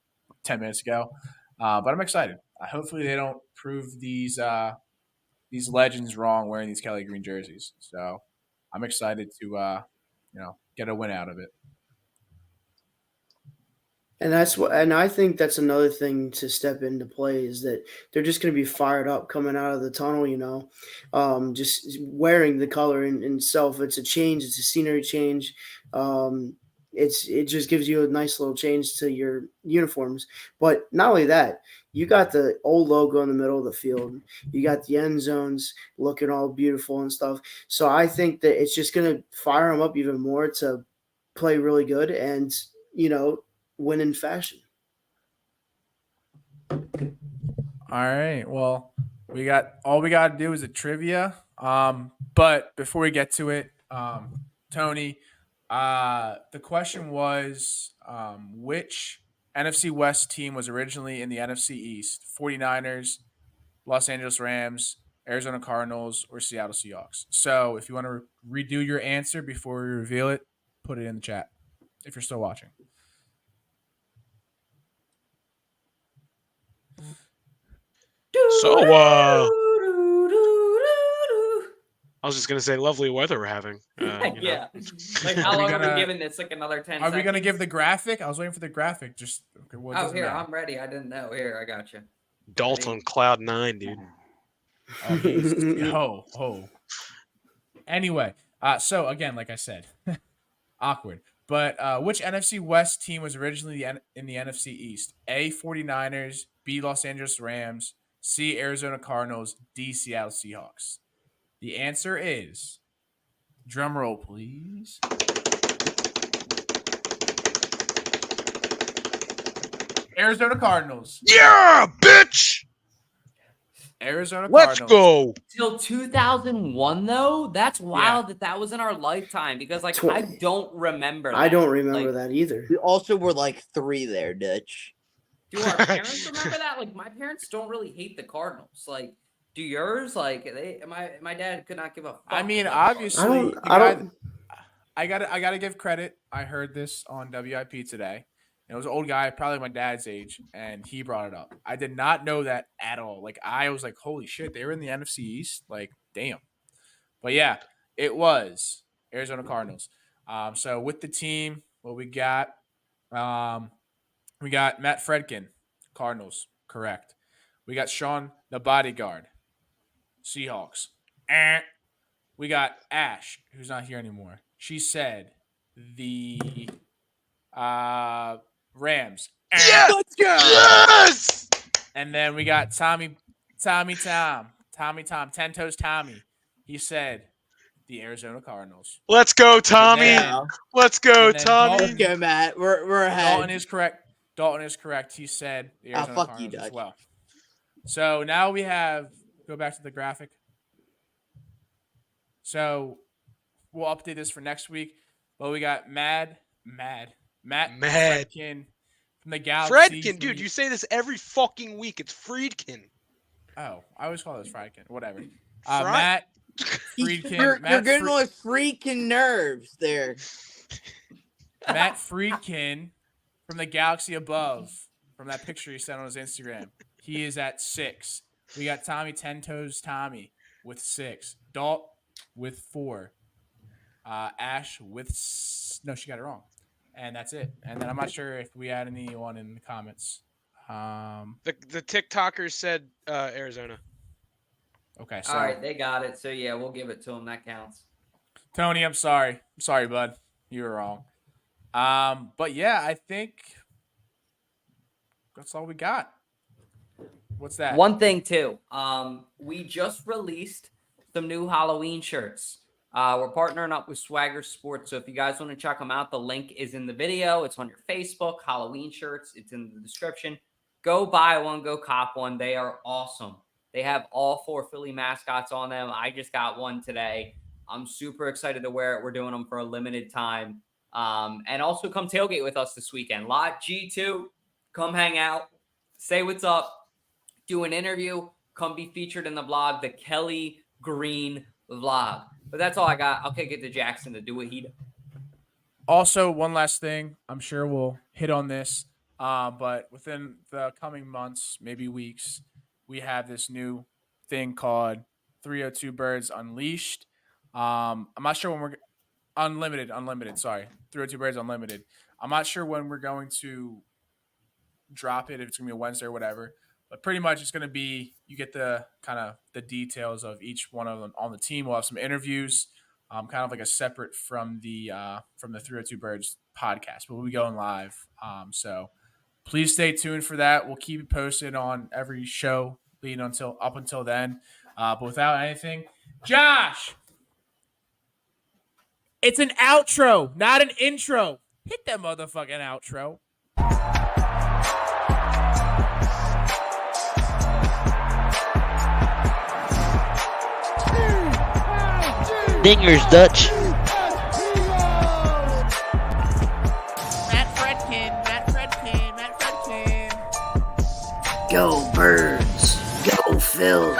S8: 10 minutes ago. But I'm excited. Hopefully they don't prove these legends wrong wearing these Kelly Green jerseys. So I'm excited to get a win out of it.
S6: And I think that's another thing to step into play is that they're just going to be fired up coming out of the tunnel, just wearing the color in itself. It's a change. It's a scenery change. It just gives you a nice little change to your uniforms. But not only that, you got the old logo in the middle of the field. You got the end zones looking all beautiful and stuff. So I think that it's just going to fire them up even more to play really good and, win in fashion.
S8: All right. Well, we got to do is a trivia. But before we get to it, Tony, the question was, which NFC West team was originally in the NFC East? 49ers, Los Angeles Rams, Arizona Cardinals, or Seattle Seahawks? So if you want to redo your answer before we reveal it, put it in the chat if you're still watching.
S5: So, I was just gonna say, lovely weather we're having.
S2: Yeah. Like, how long are we giving this? Like another 10 seconds?
S8: Are we gonna give the graphic? I was waiting for the graphic. Just okay,
S2: here, I'm ready. I didn't know. Here, I got you.
S5: Dalton Cloud 9, dude.
S8: Oh. Anyway, so again, like I said, awkward. But which NFC West team was originally in the NFC East? A, 49ers, B, Los Angeles Rams, C, Arizona Cardinals, D, Seattle Seahawks. The answer is, drum roll, please. Arizona Cardinals.
S5: Yeah, bitch!
S8: Arizona
S5: Let's
S8: Cardinals.
S5: go.
S2: Till 2001, though? That's wild that was in our lifetime because, like, I don't remember that.
S6: I don't remember that either.
S7: We also were like 3 there, Ditch.
S2: Do our parents remember that? Like, my parents don't really hate the Cardinals. Like, do yours? Like, my dad could not give a fuck.
S8: I mean, obviously, I gotta give credit. I heard this on WIP today. It was an old guy, probably my dad's age, and he brought it up. I did not know that at all. Like, I was like, holy shit, they were in the NFC East? Like, damn. But yeah, it was Arizona Cardinals. So with the team, what we got, Matt Friedkin, Cardinals, correct. We got Sean, the bodyguard, Seahawks. We got Ash, who's not here anymore. She said the Rams.
S5: Yes! Let's go! Yes!
S8: And then we got Tommy Tom, 10 Toes Tommy. He said the Arizona Cardinals.
S5: Let's go, Tommy. Let's go, Tommy.
S7: Let's go, Matt. We're ahead.
S8: Dalton is correct. He said the Arizona Cardinals
S7: you,
S8: as well. So now we have, go back to the graphic. So we'll update this for next week. But we got Matt Friedkin from the Galaxy.
S5: Friedkin, dude, you say this every fucking week. It's Friedkin.
S8: Oh, I always call this Friedkin. Whatever.
S5: Fri-
S8: Matt Friedkin.
S7: You're getting on freaking nerves there.
S8: Matt Friedkin from the Galaxy Above, from that picture he sent on his Instagram. He is at 6. We got Tommy 10 Toes Tommy with 6. Dalt with 4. Ash with no, she got it wrong. And that's it. And then I'm not sure if we had anyone in the comments.
S5: The TikTokers said Arizona.
S8: Okay, so
S2: all right, they got it. So yeah, we'll give it to them. That counts.
S8: Tony, I'm sorry. I'm sorry, bud. You were wrong. But yeah, I think that's all we got. What's that?
S2: One thing too. We just released some new Halloween shirts. We're partnering up with Swagger Sports, so if you guys want to check them out, the link is in the video. It's on your Facebook. Halloween shirts. It's in the description. Go buy one. Go cop one. They are awesome. They have all 4 Philly mascots on them. I just got one today. I'm super excited to wear it. We're doing them for a limited time. And also come tailgate with us this weekend. Lot G2, come hang out, say what's up, do an interview, come be featured in the vlog, the Kelly Green vlog. But that's all I got. I'll kick it to Jackson to do what he does.
S8: Also, one last thing. I'm sure we'll hit on this, but within the coming months, maybe weeks, we have this new thing called 302 Birds Unleashed. I'm not sure when we're unlimited. Sorry, 302 Birds Unlimited. I'm not sure when we're going to drop it. If it's gonna be a Wednesday or whatever, but pretty much it's gonna be. You get the kind of the details of each one of them on the team. We'll have some interviews, kind of like a separate from the 302 Birds podcast. But we'll be going live. So please stay tuned for that. We'll keep you posted on every show leading up until then. But without anything, Josh. It's an outro, not an intro. Hit that motherfucking outro.
S12: Dingers, Dutch.
S8: Matt Fredkin.
S6: Go Birds. Go Phil.